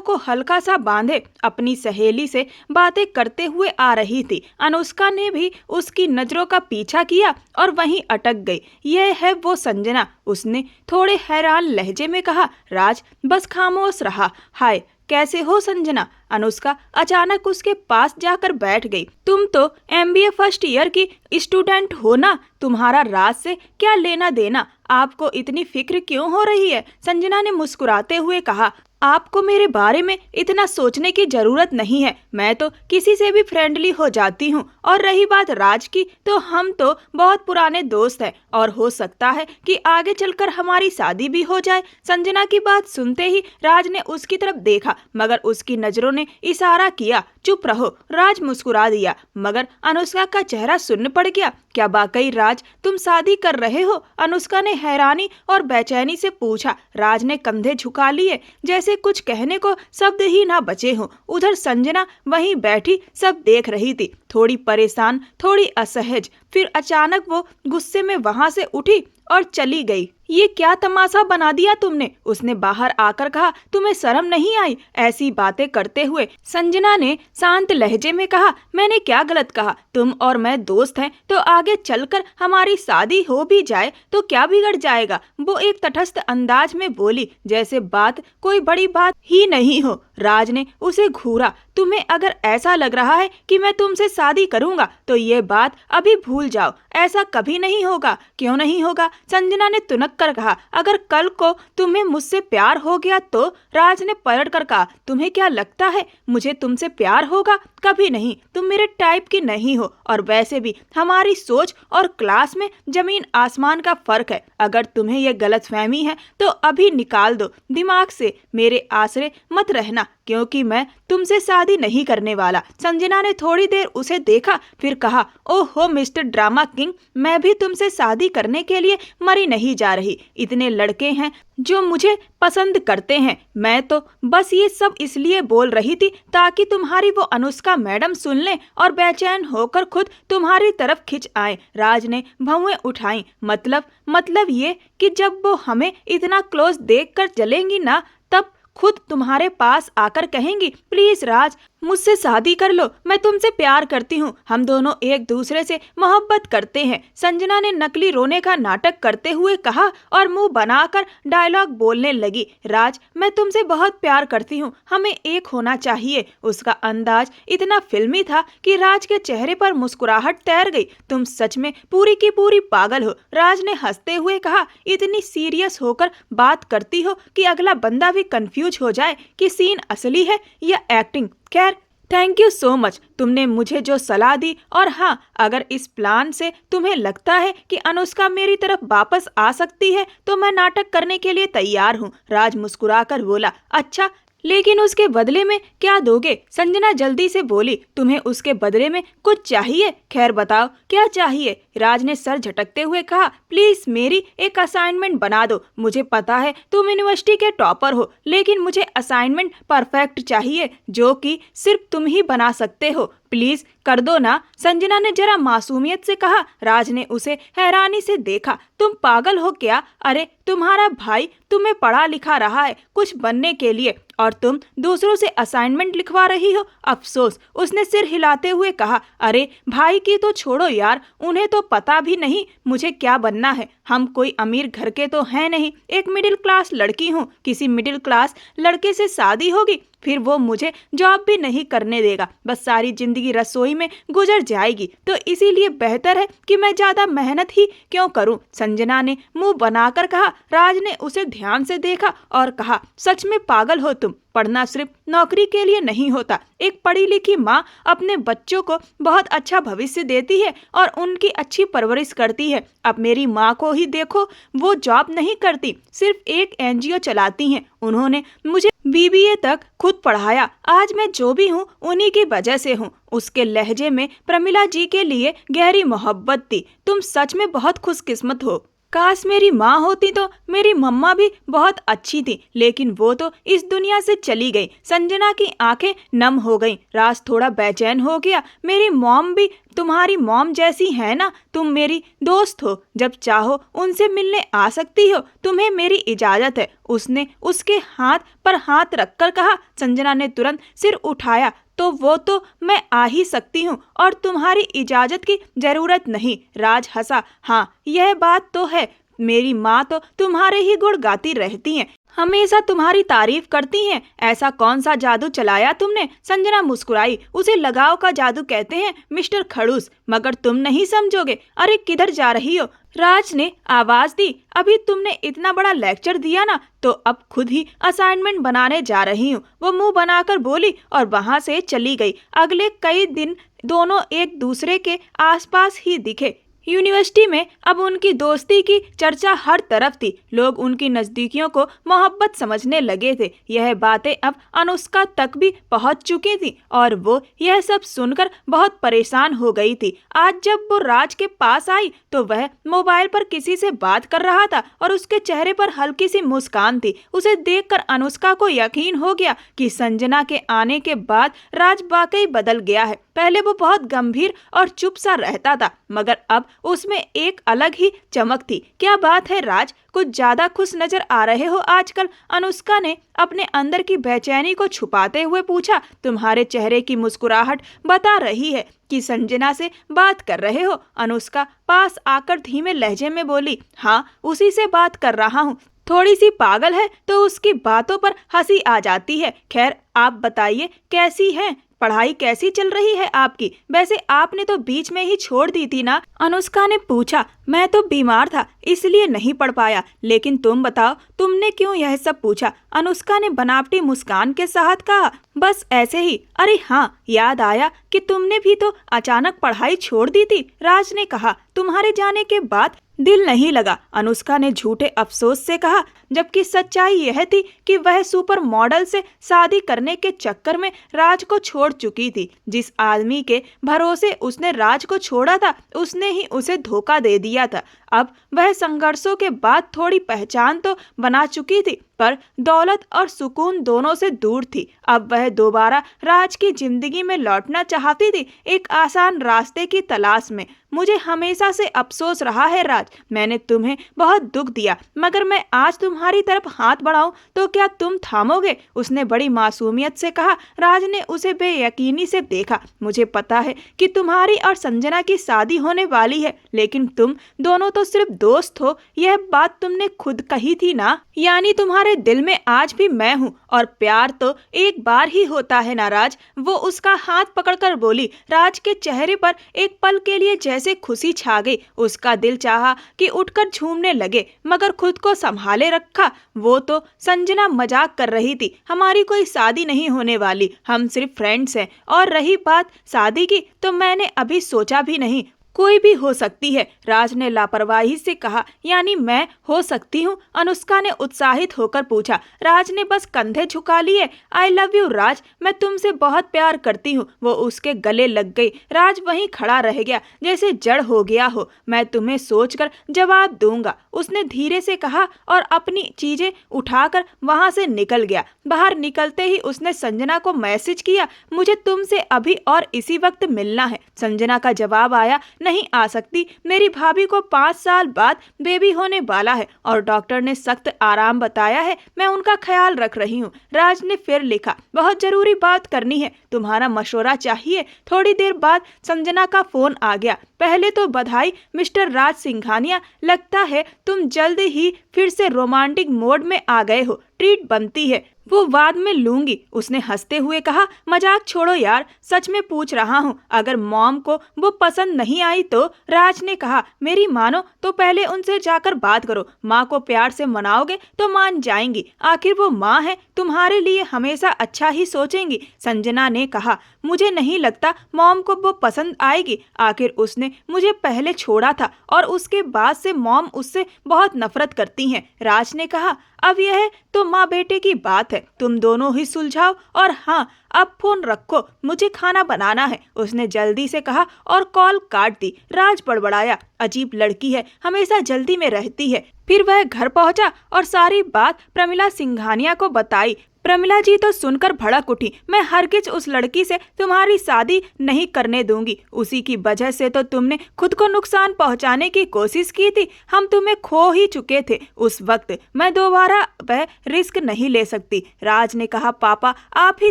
को हल्का सा बांधे अपनी सहेली से बातें करते हुए आ रही थी। अनुष्का ने भी उसकी नजरों का पीछा किया और वहीं अटक गई। यह है वो संजना, उसने थोड़े हैरान लहजे में कहा। राज बस खामोश रहा। हाय, कैसे हो संजना? अनुष्का अचानक उसके पास जाकर बैठ गई। तुम तो MBA फर्स्ट ईयर की स्टूडेंट हो ना, तुम्हारा राज से क्या लेना देना? आपको इतनी फिक्र क्यों हो रही है? संजना ने मुस्कुराते हुए कहा। आपको मेरे बारे में इतना सोचने की जरूरत नहीं है, मैं तो किसी से भी फ्रेंडली हो जाती हूँ। और रही बात राज की, तो हम तो बहुत पुराने दोस्त हैं, और हो सकता है कि आगे चलकर हमारी शादी भी हो जाए। संजना की बात सुनते ही राज ने उसकी तरफ देखा, मगर उसकी नजरों ने इशारा किया। चुप रहो, राज मुस्कुरा दिया, मगर अनुष्का का चेहरा सुन्न पड़ गया। क्या वाकई राज तुम शादी कर रहे हो? अनुष्का ने हैरानी और बेचैनी से पूछा। राज ने कंधे झुका लिए, जैसे कुछ कहने को शब्द ही ना बचे हों। उधर संजना वहीं बैठी सब देख रही थी, थोड़ी परेशान, थोड़ी असहज। फिर अचानक वो गुस्से में वहां से उठी और चली गई। ये क्या तमाशा बना दिया तुमने? उसने बाहर आकर कहा। तुम्हें शर्म नहीं आई ऐसी बातें करते हुए? संजना ने शांत लहजे में कहा। मैंने क्या गलत कहा? तुम और मैं दोस्त हैं, तो आगे चलकर हमारी शादी हो भी जाए तो क्या बिगड़ जाएगा? वो एक तटस्थ अंदाज में बोली, जैसे बात कोई बड़ी बात ही नहीं हो। राज ने उसे घूरा। तुम्हें अगर ऐसा लग रहा है कि मैं तुमसे शादी करूंगा तो ये बात अभी भूल जाओ, ऐसा कभी नहीं होगा। क्यों नहीं होगा? संजना ने तुनक कर कहा। अगर कल को तुम्हें मुझसे प्यार हो गया तो? राज ने पलट कर कहा। तुम्हें क्या लगता है मुझे तुमसे प्यार होगा? कभी नहीं, तुम मेरे टाइप की नहीं हो, और वैसे भी हमारी सोच और क्लास में जमीन आसमान का फर्क है। अगर तुम्हें यह गलतफहमी है तो अभी निकाल दो दिमाग से, मेरे आसरे मत रहना, क्योंकि मैं तुमसे शादी नहीं करने वाला। संजना ने थोड़ी देर उसे देखा, फिर कहा, ओहो मिस्टर ड्रामा किंग, मैं भी तुमसे शादी करने के लिए मरी नहीं जा रही। इतने लड़के हैं जो मुझे पसंद करते हैं। मैं तो बस ये सब इसलिए बोल रही थी ताकि तुम्हारी वो अनुष्का मैडम सुन लें और बेचैन होकर खुद तुम्हारी तरफ खिंच आए। राज ने भौएं उठाई। मतलब ये कि जब वो हमें इतना क्लोज देखकर जलेंगी ना, तब खुद तुम्हारे पास आकर कहेंगी, प्लीज राज मुझसे शादी कर लो, मैं तुमसे प्यार करती हूँ, हम दोनों एक दूसरे से मोहब्बत करते हैं। संजना ने नकली रोने का नाटक करते हुए कहा और मुंह बनाकर डायलॉग बोलने लगी। राज, मैं तुमसे बहुत प्यार करती हूँ, हमें एक होना चाहिए। उसका अंदाज इतना फिल्मी था कि राज के चेहरे पर मुस्कुराहट तैर गई। तुम सच में पूरी की पूरी पागल हो, राज ने हंसते हुए कहा। इतनी सीरियस होकर बात करती हो कि अगला बंदा भी कंफ्यूज हो जाए कि सीन असली है या एक्टिंग। खैर, थैंक यू सो मच, तुमने मुझे जो सलाह दी। और हाँ, अगर इस प्लान से तुम्हें लगता है कि अनुष्का मेरी तरफ वापस आ सकती है तो मैं नाटक करने के लिए तैयार हूँ। राज मुस्कुराकर बोला। अच्छा, लेकिन उसके बदले में क्या दोगे? संजना जल्दी से बोली। तुम्हें उसके बदले में कुछ चाहिए? खैर बताओ क्या चाहिए? राज ने सर झटकते हुए कहा। प्लीज मेरी एक असाइनमेंट बना दो। मुझे पता है तुम यूनिवर्सिटी के टॉपर हो, लेकिन मुझे असाइनमेंट परफेक्ट चाहिए जो कि सिर्फ तुम ही बना सकते हो। प्लीज कर दो ना, संजना ने जरा मासूमियत से कहा। राज ने उसे हैरानी से देखा। तुम पागल हो क्या? अरे तुम्हारा भाई तुम्हें पढ़ा लिखा रहा है कुछ बनने के लिए, और तुम दूसरों से असाइनमेंट लिखवा रही हो। अफसोस, उसने सिर हिलाते हुए कहा। अरे भाई की तो छोड़ो यार, उन्हें तो पता भी नहीं मुझे क्या बनना है। हम कोई अमीर घर के तो हैं नहीं, एक मिडिल क्लास लड़की हूँ। किसी मिडिल क्लास लड़के से शादी होगी, फिर वो मुझे जॉब भी नहीं करने देगा, बस सारी जिंदगी रसोई में गुजर जाएगी। तो इसीलिए बेहतर है कि मैं ज्यादा मेहनत ही क्यों करूं। संजना ने मुंह बनाकर कहा। राज ने उसे ध्यान से देखा और कहा, सच में पागल हो तुम। पढ़ना सिर्फ नौकरी के लिए नहीं होता। एक पढ़ी लिखी माँ अपने बच्चों को बहुत अच्छा भविष्य देती है और उनकी अच्छी परवरिश करती है। अब मेरी माँ को ही देखो, वो जॉब नहीं करती, सिर्फ एक एनजीओ चलाती हैं। उन्होंने मुझे बीबीए तक खुद पढ़ाया। आज मैं जो भी हूँ उन्हीं की वजह से हूँ। उसके लहजे में प्रमिला जी के लिए गहरी मोहब्बत थी। तुम सच में बहुत खुशकिस्मत हो। काश मेरी माँ होती तो मेरी मम्मा भी बहुत अच्छी थी, लेकिन वो तो इस दुनिया से चली गई। संजना की आंखें नम हो गईं। राज थोड़ा बेचैन हो गया। मेरी मॉम भी तुम्हारी मॉम जैसी है ना? तुम मेरी दोस्त हो, जब चाहो उनसे मिलने आ सकती हो, तुम्हें मेरी इजाजत है। उसने उसके हाथ पर हाथ रखकर कहा। संजना ने तुरंत सिर उठाया। तो वो तो मैं आ ही सकती हूँ और तुम्हारी इजाजत की जरूरत नहीं। राज हंसा। हाँ, यह बात तो है, मेरी माँ तो तुम्हारे ही गुण गाती रहती हैं, हमेशा तुम्हारी तारीफ करती हैं। ऐसा कौन सा जादू चलाया तुमने? संजना मुस्कुराई। उसे लगाव का जादू कहते हैं मिस्टर खड़ूस, मगर तुम नहीं समझोगे। अरे किधर जा रही हो? राज ने आवाज दी। अभी तुमने इतना बड़ा लेक्चर दिया ना, तो अब खुद ही असाइनमेंट बनाने जा रही हूँ, वो मुंह बनाकर बोली और वहां से चली गई। अगले कई दिन दोनों एक दूसरे के आसपास ही दिखे। यूनिवर्सिटी में अब उनकी दोस्ती की चर्चा हर तरफ थी। लोग उनकी नजदीकियों को मोहब्बत समझने लगे थे। यह बातें अब अनुष्का तक भी पहुंच चुकी थी और वो यह सब सुनकर बहुत परेशान हो गई थी। आज जब वो राज के पास आई तो वह मोबाइल पर किसी से बात कर रहा था और उसके चेहरे पर हल्की सी मुस्कान थी। उसे देखकर अनुष्का को यकीन हो गया कि संजना के आने के बाद राज वाकई बदल गया है। पहले वो बहुत गंभीर और चुप सा रहता था, मगर अब उसमें एक अलग ही चमक थी। क्या बात है राज, कुछ ज्यादा खुश नजर आ रहे हो आजकल? अनुष्का ने अपने अंदर की बेचैनी को छुपाते हुए पूछा। तुम्हारे चेहरे की मुस्कुराहट बता रही है कि संजना से बात कर रहे हो। अनुष्का पास आकर धीमे लहजे में बोली। हाँ, उसी से बात कर रहा हूँ। थोड़ी सी पागल है तो उसकी बातों पर हंसी आ जाती है। खैर आप बताइए कैसी हैं, पढ़ाई कैसी चल रही है आपकी? वैसे आपने तो बीच में ही छोड़ दी थी ना? अनुष्का ने पूछा। मैं तो बीमार था इसलिए नहीं पढ़ पाया, लेकिन तुम बताओ तुमने क्यों यह सब पूछा? अनुष्का ने बनावटी मुस्कान के साथ कहा। बस ऐसे ही। अरे हाँ, याद आया कि तुमने भी तो अचानक पढ़ाई छोड़ दी थी, राज ने कहा। तुम्हारे जाने के बाद दिल नहीं लगा, अनुष्का ने झूठे अफसोस से कहा, जबकि सच्चाई यह थी कि वह सुपर मॉडल से शादी करने के चक्कर में राज को छोड़ चुकी थी। जिस आदमी के भरोसे उसने राज को छोड़ा था उसने ही उसे धोखा दे दिया था। अब वह संघर्षों के बाद थोड़ी पहचान तो बना चुकी थी, पर दौलत और सुकून दोनों से दूर थी। अब वह दोबारा राज की जिंदगी में लौटना चाहती थी, एक आसान रास्ते की तलाश में। मुझे हमेशा से अफसोस रहा है राज, मैंने तुम्हें बहुत दुख दिया, मगर मैं आज तुम्हारी तरफ हाथ बढ़ाऊं तो क्या तुम थामोगे? उसने बड़ी मासूमियत से कहा। राज ने उसे बेयकीनी से देखा। मुझे पता है कि तुम्हारी और संजना की शादी होने वाली है, लेकिन तुम दोनों तो सिर्फ दोस्त हो, यह बात तुमने खुद कही थी ना? यानी तुम्हारे दिल में आज भी मैं हूँ, और प्यार तो एक बार ही होता है ना राज? वो उसका हाथ पकड़कर बोली। राज के चेहरे पर एक पल के लिए जैसे खुशी छा गई। उसका दिल चाहा कि उठकर झूमने लगे, मगर खुद को संभाले रखा। वो तो संजना मजाक कर रही थी, हमारी कोई शादी नहीं होने वाली, हम सिर्फ फ्रेंड्स हैं। और रही बात शादी की, तो मैंने अभी सोचा भी नहीं, कोई भी हो सकती है, राज ने लापरवाही से कहा। यानी मैं हो सकती हूँ? अनुष्का ने उत्साहित होकर पूछा। राज ने बस कंधे झुका लिए। आई लव यू राज, मैं तुमसे बहुत प्यार करती हूँ। वो उसके गले लग गई। राज वहीं खड़ा रह गया जैसे जड़ हो गया हो। मैं तुम्हें सोचकर जवाब दूंगा, उसने धीरे से कहा और अपनी चीजें उठाकर वहां से निकल गया। बाहर निकलते ही उसने संजना को मैसेज किया, मुझे तुमसे अभी और इसी वक्त मिलना है। संजना का जवाब आया, नहीं आ सकती, मेरी भाभी को 5 साल बाद बेबी होने वाला है और डॉक्टर ने सख्त आराम बताया है, मैं उनका ख्याल रख रही हूँ। राज ने फिर लिखा, बहुत जरूरी बात करनी है, तुम्हारा मशवरा चाहिए। थोड़ी देर बाद संजना का फोन आ गया। पहले तो बधाई मिस्टर राज सिंघानिया, लगता है तुम जल्द ही फिर से रोमांटिक मोड में आ गए हो, ट्रीट बनती है, वो बाद में लूंगी। उसने हंसते हुए कहा, मजाक छोड़ो यार, सच में पूछ रहा हूँ, अगर मॉम को वो पसंद नहीं आई तो? राज ने कहा, मेरी मानो तो पहले उनसे जाकर बात करो, माँ को प्यार से मनाओगे तो मान जाएंगी, आखिर वो माँ है, तुम्हारे लिए हमेशा अच्छा ही सोचेंगी। संजना ने कहा, मुझे नहीं लगता मॉम को वो पसंद आएगी, आखिर उसने मुझे पहले छोड़ा था और उसके बाद से मॉम उससे बहुत नफरत करती हैं। राज ने कहा, अब यह तो माँ बेटे की बात है, तुम दोनों ही सुलझाओ। और हाँ, अब फोन रखो, मुझे खाना बनाना है, उसने जल्दी से कहा और कॉल काट दी। राज बड़बड़ाया, अजीब लड़की है, हमेशा जल्दी में रहती है। फिर वह घर पहुंचा और सारी बात प्रमिला सिंघानिया को बताई। प्रमिला जी तो सुनकर भड़क उठी, मैं हरगिज उस लड़की से तुम्हारी शादी नहीं करने दूंगी, उसी की वजह से तो तुमने खुद को नुकसान पहुंचाने की कोशिश की थी, हम तुम्हें खो ही चुके थे उस वक्त, मैं दोबारा वह रिस्क नहीं ले सकती। राज ने कहा, पापा आप ही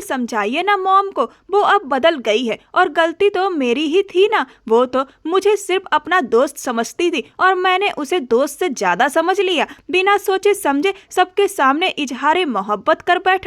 समझाइए ना मॉम को, वो अब बदल गई है और गलती तो मेरी ही थी ना, वो तो मुझे सिर्फ अपना दोस्त समझती थी और मैंने उसे दोस्त से ज्यादा समझ लिया, बिना सोचे समझे सबके सामने इजहारे मोहब्बत कर बैठा,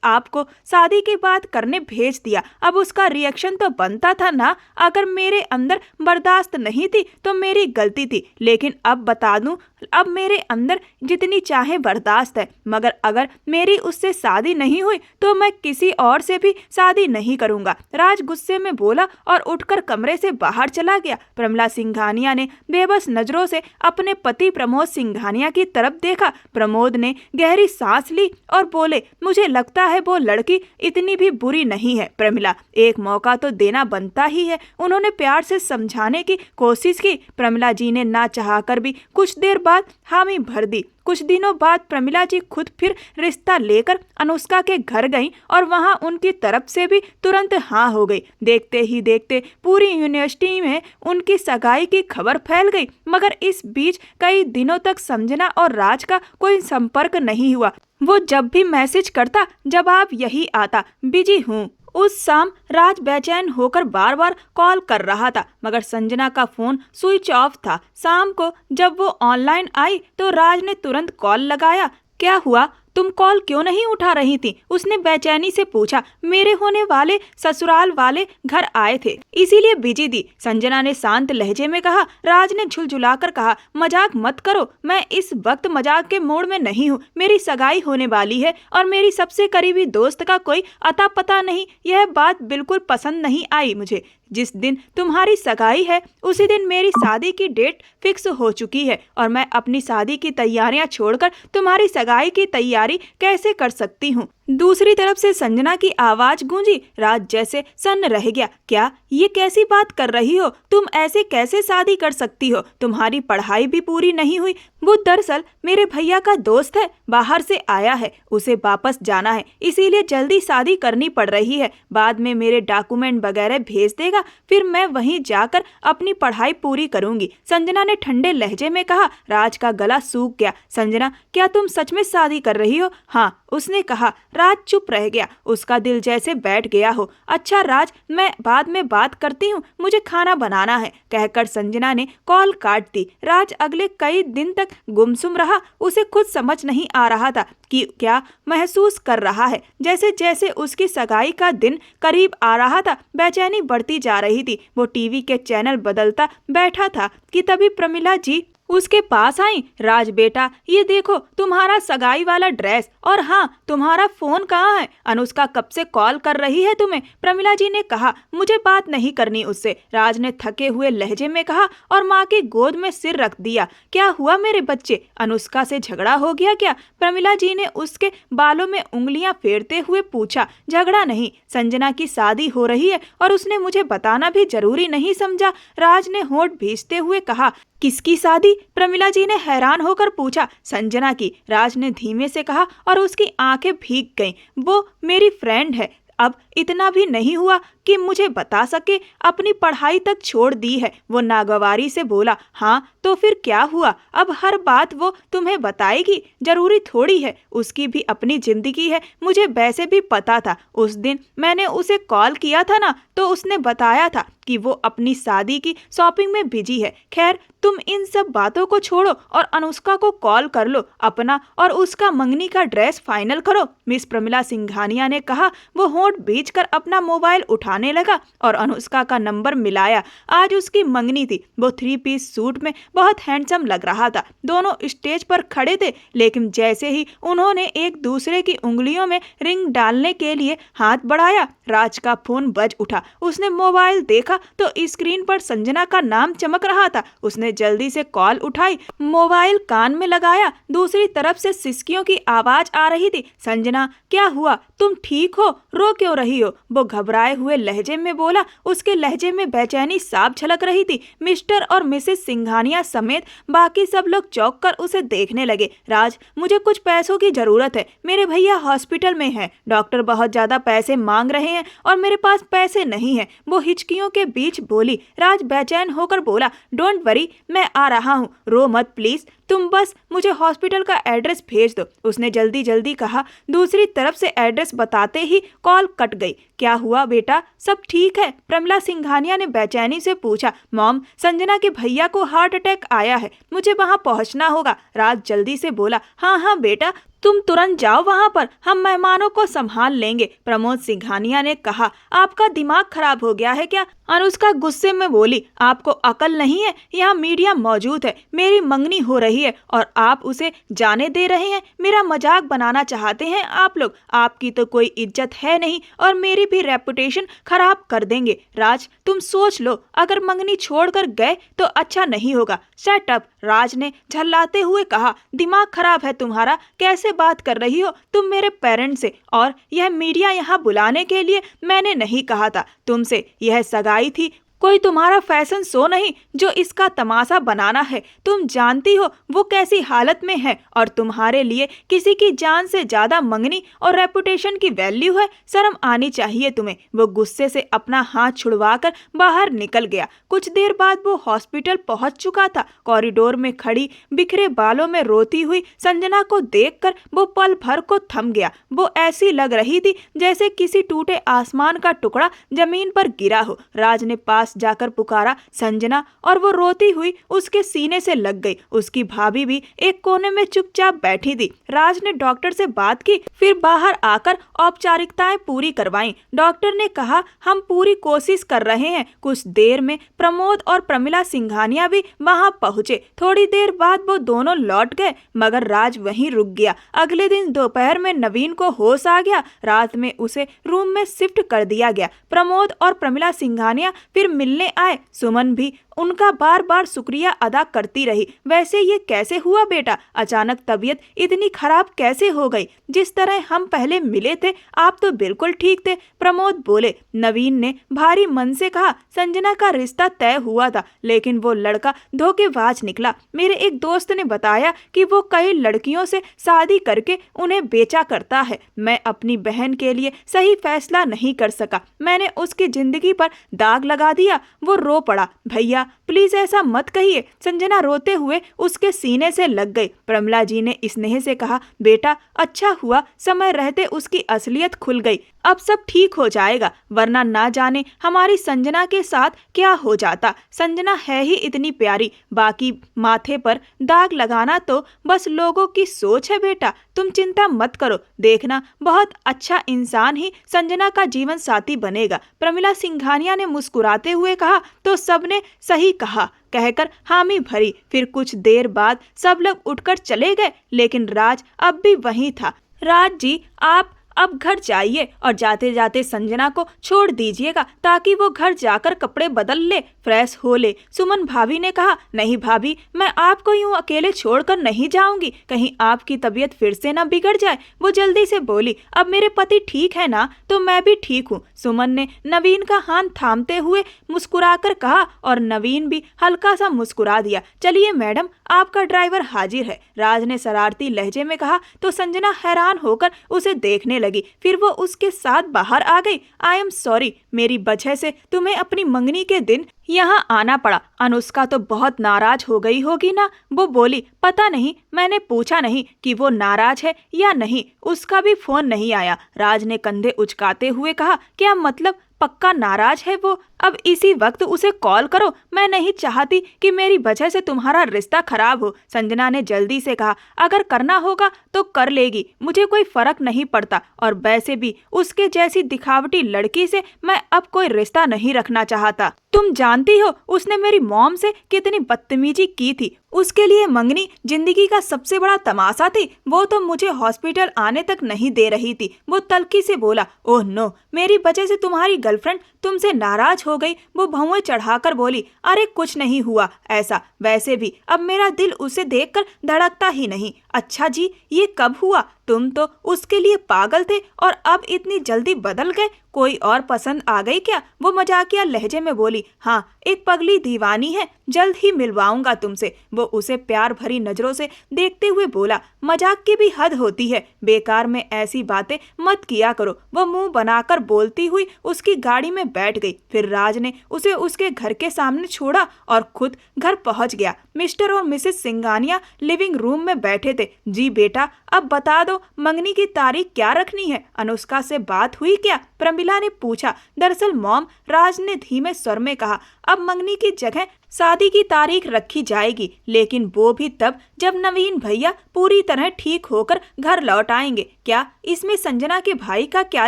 आपको शादी की बात करने भेज दिया। अब उसका रिएक्शन तो बनता था ना, अगर मेरे अंदर बर्दाश्त नहीं थी तो मेरी गलती थी, लेकिन अब बता दूं, अब मेरे अंदर जितनी चाहे बर्दाश्त है, मगर अगर मेरी उससे शादी नहीं हुई तो मैं किसी और से भी शादी नहीं करूंगा। राज गुस्से में बोला और उठकर कमरे से बाहर चला गया। प्रमिला सिंघानिया ने बेबस नजरों से अपने पति प्रमोद सिंघानिया की तरफ देखा। प्रमोद ने गहरी सांस ली और बोले, मुझे लगता है वो लड़की इतनी भी बुरी नहीं है प्रमिला, एक मौका तो देना बनता ही है। उन्होंने प्यार से समझाने की कोशिश की। प्रमिला जी ने ना चाहकर भी कुछ देर बाद हामी भर दी। कुछ दिनों बाद प्रमिला जी खुद फिर रिश्ता लेकर अनुष्का के घर गईं और वहां उनकी तरफ से भी तुरंत हाँ हो गई। देखते ही देखते पूरी यूनिवर्सिटी में उनकी सगाई की खबर फैल गई, मगर इस बीच कई दिनों तक संजना और राज का कोई संपर्क नहीं हुआ। वो जब भी मैसेज करता जवाब यही आता, बिजी हूँ। उस शाम राज बेचैन होकर बार बार कॉल कर रहा था, मगर संजना का फोन स्विच ऑफ था। शाम को जब वो ऑनलाइन आई तो राज ने तुरंत कॉल लगाया, क्या हुआ, तुम कॉल क्यों नहीं उठा रही थी? उसने बेचैनी से पूछा। मेरे होने वाले ससुराल वाले घर आए थे, इसीलिए बिजी थी, संजना ने शांत लहजे में कहा। राज ने झुलझुलाकर कहा, मजाक मत करो, मैं इस वक्त मजाक के मूड में नहीं हूँ। मेरी सगाई होने वाली है और मेरी सबसे करीबी दोस्त का कोई अता पता नहीं। यह बात बिल्कुल पसंद नहीं आई मुझे। जिस दिन तुम्हारी सगाई है उसी दिन मेरी शादी की डेट फिक्स हो चुकी है और मैं अपनी शादी की तैयारियां छोड़कर तुम्हारी सगाई की तैयारी कैसे कर सकती हूँ? दूसरी तरफ से संजना की आवाज गूंजी। राज जैसे सन्न रह गया। क्या ये कैसी बात कर रही हो? तुम ऐसे कैसे शादी कर सकती हो? तुम्हारी पढ़ाई भी पूरी नहीं हुई। वो दरअसल मेरे भैया का दोस्त है, बाहर से आया है, उसे वापस जाना है, इसीलिए जल्दी शादी करनी पड़ रही है। बाद में मेरे डॉक्यूमेंट वगैरह भेज देगा, फिर मैं वहीं जाकर अपनी पढ़ाई पूरी करूंगी, संजना ने ठंडे लहजे में कहा। राज का गला सूख गया। संजना, क्या तुम सच में शादी कर रही हो? हाँ, उसने कहा। राज चुप रह गया, उसका दिल जैसे बैठ गया हो। अच्छा राज, मैं बाद में बात करती हूँ, मुझे खाना बनाना है, कहकर संजना ने कॉल काट दी। राज अगले कई दिन तक गुमसुम रहा। उसे खुद समझ नहीं आ रहा था कि क्या महसूस कर रहा है। जैसे जैसे उसकी सगाई का दिन करीब आ रहा था, बेचैनी बढ़ती जा रही थी। वो टीवी के चैनल बदलता बैठा था कि तभी प्रमिला जी उसके पास आई। राज बेटा, ये देखो तुम्हारा सगाई वाला ड्रेस, और हाँ, तुम्हारा फोन कहाँ है? अनुष्का कब से कॉल कर रही है तुम्हें? प्रमिला जी ने कहा। मुझे बात नहीं करनी उससे, राज ने थके हुए लहजे में कहा और माँ की गोद में सिर रख दिया। क्या हुआ मेरे बच्चे? अनुष्का से झगड़ा हो गया क्या? प्रमिला जी ने उसके बालों में उंगलियां फेरते हुए पूछा। झगड़ा नहीं, संजना की शादी हो रही है और उसने मुझे बताना भी जरूरी नहीं समझा, राज ने होंठ भींचते हुए कहा। किसकी शादी? प्रमिला जी ने हैरान होकर पूछा। संजना की, राज ने धीमे से कहा और उसकी आंखें भीग गईं। वो मेरी फ्रेंड है। अब इतना भी नहीं हुआ कि मुझे बता सके, अपनी पढ़ाई तक छोड़ दी है, वो नागवारी से बोला। हाँ तो फिर क्या हुआ? अब हर बात वो तुम्हें बताएगी? जरूरी थोड़ी है, उसकी भी अपनी जिंदगी है, मुझे वैसे भी पता था। उस दिन मैंने उसे कॉल किया था ना, तो उसने बताया था कि वो अपनी शादी की शॉपिंग में बिजी है। खैर, तुम इन सब बातों को छोड़ो और अनुष्का को कॉल कर लो, अपना और उसका मंगनी का ड्रेस फाइनल करो, मिस प्रमिला सिंघानिया ने कहा। वो होंठ भींचकर अपना मोबाइल उठाने लगा और अनुष्का का नंबर मिलाया। आज उसकी मंगनी थी। वो 3 पीस सूट में बहुत हैंडसम लग रहा था। दोनों स्टेज पर खड़े थे, लेकिन जैसे ही उन्होंने एक दूसरे की उंगलियों में रिंग डालने के लिए हाथ बढ़ाया, राज का फोन बज उठा। उसने मोबाइल देखा तो स्क्रीन पर संजना का नाम चमक रहा था। उसने जल्दी से कॉल उठाई, मोबाइल कान में लगाया। दूसरी तरफ से सिसकियों की आवाज आ रही थी। संजना, क्या हुआ? तुम ठीक हो? रो क्यों रही हो? वो घबराए हुए लहजे में बोला। उसके लहजे में बेचैनी साफ झलक रही थी। मिस्टर और मिसेस सिंघानिया समेत बाकी सब लोग चौंक कर उसे देखने लगे। राज, मुझे कुछ पैसों की जरूरत है, मेरे भैया हॉस्पिटल में हैं, डॉक्टर बहुत ज्यादा पैसे मांग रहे हैं और मेरे पास पैसे नहीं है, वो हिचकियों के बीच बोली। राज बेचैन होकर बोला, डोंट वरी, मैं आ रहा हूँ, रो मत प्लीज, तुम बस मुझे हॉस्पिटल का एड्रेस भेज दो, उसने जल्दी जल्दी कहा। दूसरी तरफ से एड्रेस बताते ही कॉल कट गई। क्या हुआ बेटा, सब ठीक है? प्रमिला सिंघानिया ने बेचैनी से पूछा। मॉम, संजना के भैया को हार्ट अटैक आया है, मुझे वहां पहुंचना होगा, राज जल्दी से बोला। हाँ हाँ बेटा, तुम तुरंत जाओ वहां पर, हम मेहमानों को संभाल लेंगे, प्रमोद सिंघानिया ने कहा। आपका दिमाग खराब हो गया है क्या? अनुष्का गुस्से में बोली। आपको अकल नहीं है? यहाँ मीडिया मौजूद है, मेरी मंगनी हो रही है और आप उसे जाने दे रहे हैं। मेरा मजाक बनाना चाहते हैं आप लोग। आपकी तो कोई इज्जत है नहीं और मेरी भी रेपुटेशन खराब कर देंगे। राज, तुम सोच लो, अगर मंगनी छोड़कर गए तो अच्छा नहीं होगा। शट अप, राज ने झल्लाते हुए कहा। दिमाग खराब है तुम्हारा? कैसे बात कर रही हो तुम मेरे पेरेंट्स से? और यह मीडिया यहाँ बुलाने के लिए मैंने नहीं कहा था तुमसे, यह सगाई थी, कोई तुम्हारा फैशन शो नहीं जो इसका तमाशा बनाना है। तुम जानती हो वो कैसी हालत में है और तुम्हारे लिए किसी की जान से ज्यादा मंगनी और रेपुटेशन की वैल्यू है। शर्म आनी चाहिए तुम्हें। वो गुस्से से अपना हाथ छुड़वाकर बाहर निकल गया। कुछ देर बाद वो हॉस्पिटल पहुंच चुका था। कॉरिडोर में खड़ी बिखरे बालों में रोती हुई संजना को देखकर वो पल भर को थम गया। वो ऐसी लग रही थी जैसे किसी टूटे आसमान का टुकड़ा जमीन पर गिरा हो। राज ने पास पास जाकर पुकारा संजना, और वो रोती हुई उसके सीने से लग गई। उसकी भाभी भी एक कोने में चुपचाप बैठी थी। राज ने डॉक्टर से बात की, फिर बाहर आकर औपचारिकताएं पूरी करवाईं। डॉक्टर ने कहा हम पूरी कोशिश कर रहे हैं। कुछ देर में प्रमोद और प्रमिला सिंघानिया भी वहां पहुंचे। थोड़ी देर बाद वो दोनों लौट गए, मगर राज वहीं रुक गया। अगले दिन दोपहर में नवीन को होश आ गया। रात में उसे रूम में शिफ्ट कर दिया गया। प्रमोद और प्रमिला सिंघानिया फिर मिलने आए। सुमन भी उनका बार बार शुक्रिया अदा करती रही। वैसे ये कैसे हुआ बेटा? अचानक तबीयत इतनी खराब कैसे हो गई? जिस तरह हम पहले मिले थे आप तो बिल्कुल ठीक थे, प्रमोद बोले। नवीन ने भारी मन से कहा, संजना का रिश्ता तय हुआ था, लेकिन वो लड़का धोखेबाज निकला। मेरे एक दोस्त ने बताया कि वो कई लड़कियों से शादी करके उन्हें बेचा करता है। मैं अपनी बहन के लिए सही फैसला नहीं कर सका। मैंने उसकी जिंदगी पर दाग लगा दिया। वो रो पड़ा। भैया प्लीज ऐसा मत कहिए। संजना रोते हुए उसके सीने से लग गई। प्रमिला जी ने स्नेह से कहा, बेटा अच्छा हुआ समय रहते उसकी असलियत खुल गई। अब सब ठीक हो जाएगा, वरना ना जाने हमारी संजना के साथ क्या हो जाता। संजना है ही इतनी प्यारी, बाकी माथे पर दाग लगाना तो बस लोगों की सोच है। बेटा तुम चिंता मत करो, देखना बहुत अच्छा इंसान ही संजना का जीवन साथी बनेगा। प्रमिला सिंघानिया ने मुस्कुराते हुए कहा, तो सबने सही कहा कहकर हामी भरी। फिर कुछ देर बाद सब लोग उठकर चले गए, लेकिन राज अब भी वहीं था। राज जी आप अब घर जाइए और जाते जाते संजना को छोड़ दीजिएगा, ताकि वो घर जाकर कपड़े बदल ले, फ्रेश हो ले। सुमन भाभी ने कहा, नहीं भाभी मैं आपको यूं अकेले छोड़कर नहीं जाऊंगी, कहीं आपकी तबीयत फिर से न बिगड़ जाए। वो जल्दी से बोली, अब मेरे पति ठीक है ना, तो मैं भी ठीक हूँ। सुमन ने नवीन का हाथ थामते हुए मुस्कुराकर कहा, और नवीन भी हल्का सा मुस्कुरा दिया। चलिए मैडम आपका ड्राइवर हाजिर है। राज ने शरारती लहजे में कहा, तो संजना हैरान होकर उसे देखने लगी। फिर वो उसके साथ बाहर आ गई। आई एम सॉरी, मेरी वजह से तुम्हें अपनी मंगनी के दिन यहाँ आना पड़ा। अनुष्का तो बहुत नाराज हो गई होगी ना? वो बोली, पता नहीं, मैंने पूछा नहीं कि वो नाराज है या नहीं, उसका भी फोन नहीं आया। राज ने कंधे उचकाते हुए कहा, क्या मतलब पक्का नाराज है वो? अब इसी वक्त उसे कॉल करो। मैं नहीं चाहती कि मेरी वजह से तुम्हारा रिश्ता खराब हो। संजना ने जल्दी से कहा, अगर करना होगा तो कर लेगी, मुझे कोई फर्क नहीं पड़ता। और वैसे भी उसके जैसी दिखावटी लड़की से मैं अब कोई रिश्ता नहीं रखना चाहता। तुम जानती हो उसने मेरी मॉम से कितनी बदतमीजी की थी। उसके लिए मंगनी जिंदगी का सबसे बड़ा तमाशा थी। वो तो मुझे हॉस्पिटल आने तक नहीं दे रही थी। वो तल्खी से बोला, ओह नो, मेरी वजह से तुम्हारी गर्लफ्रेंड तुमसे नाराज हो गई। वो भौंवे चढ़ाकर बोली, अरे कुछ नहीं हुआ ऐसा। वैसे भी अब मेरा दिल उसे देखकर धड़कता ही नहीं। अच्छा जी, ये कब हुआ? तुम तो उसके लिए पागल थे और अब इतनी जल्दी बदल गए। कोई और पसंद आ गई क्या? वो मजाकिया लहजे में बोली, हाँ एक पगली दीवानी है, जल्द ही मिलवाऊंगा तुमसे। वो उसे प्यार भरी नजरों से देखते हुए बोला, मजाक की भी हद होती है, बेकार में ऐसी बातें मत किया करो। वो मुंह बनाकर बोलती हुई उसकी गाड़ी में बैठ गई। फिर राज ने उसे उसके घर के सामने छोड़ा और खुद घर पहुंच गया। मिस्टर और मिसेस सिंघानिया लिविंग रूम में बैठे थे। जी बेटा अब बता दो, मंगनी की तारीख क्या रखनी है? अनुष्का से बात हुई क्या? प्रमिला ने पूछा। दरअसल मॉम, राज ने धीमे स्वर में कहा, अब मंगनी की जगह शादी की तारीख रखी जाएगी, लेकिन वो भी तब जब नवीन भैया पूरी तरह ठीक होकर घर लौट आएंगे। क्या इसमें संजना के भाई का क्या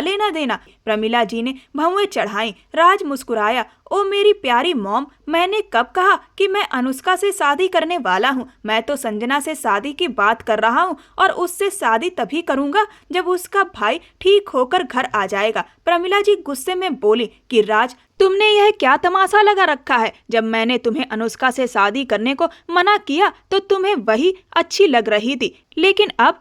लेना देना? प्रमिला जी ने भौंवे चढ़ाई। राज मुस्कुराया, ओ मेरी प्यारी मॉम, मैंने कब कहा कि मैं अनुष्का से शादी करने वाला हूँ? मैं तो संजना से शादी की बात कर रहा हूँ, और उससे शादी तभी करूँगा जब उसका भाई ठीक होकर घर आ जाएगा। प्रमिला जी गुस्से में बोली कि राज, तुमने यह क्या तमाशा लगा रखा है? जब मैंने तुम्हें अनुष्का से शादी करने को मना किया तो तुम्हें वही अच्छी लग रही थी, लेकिन अब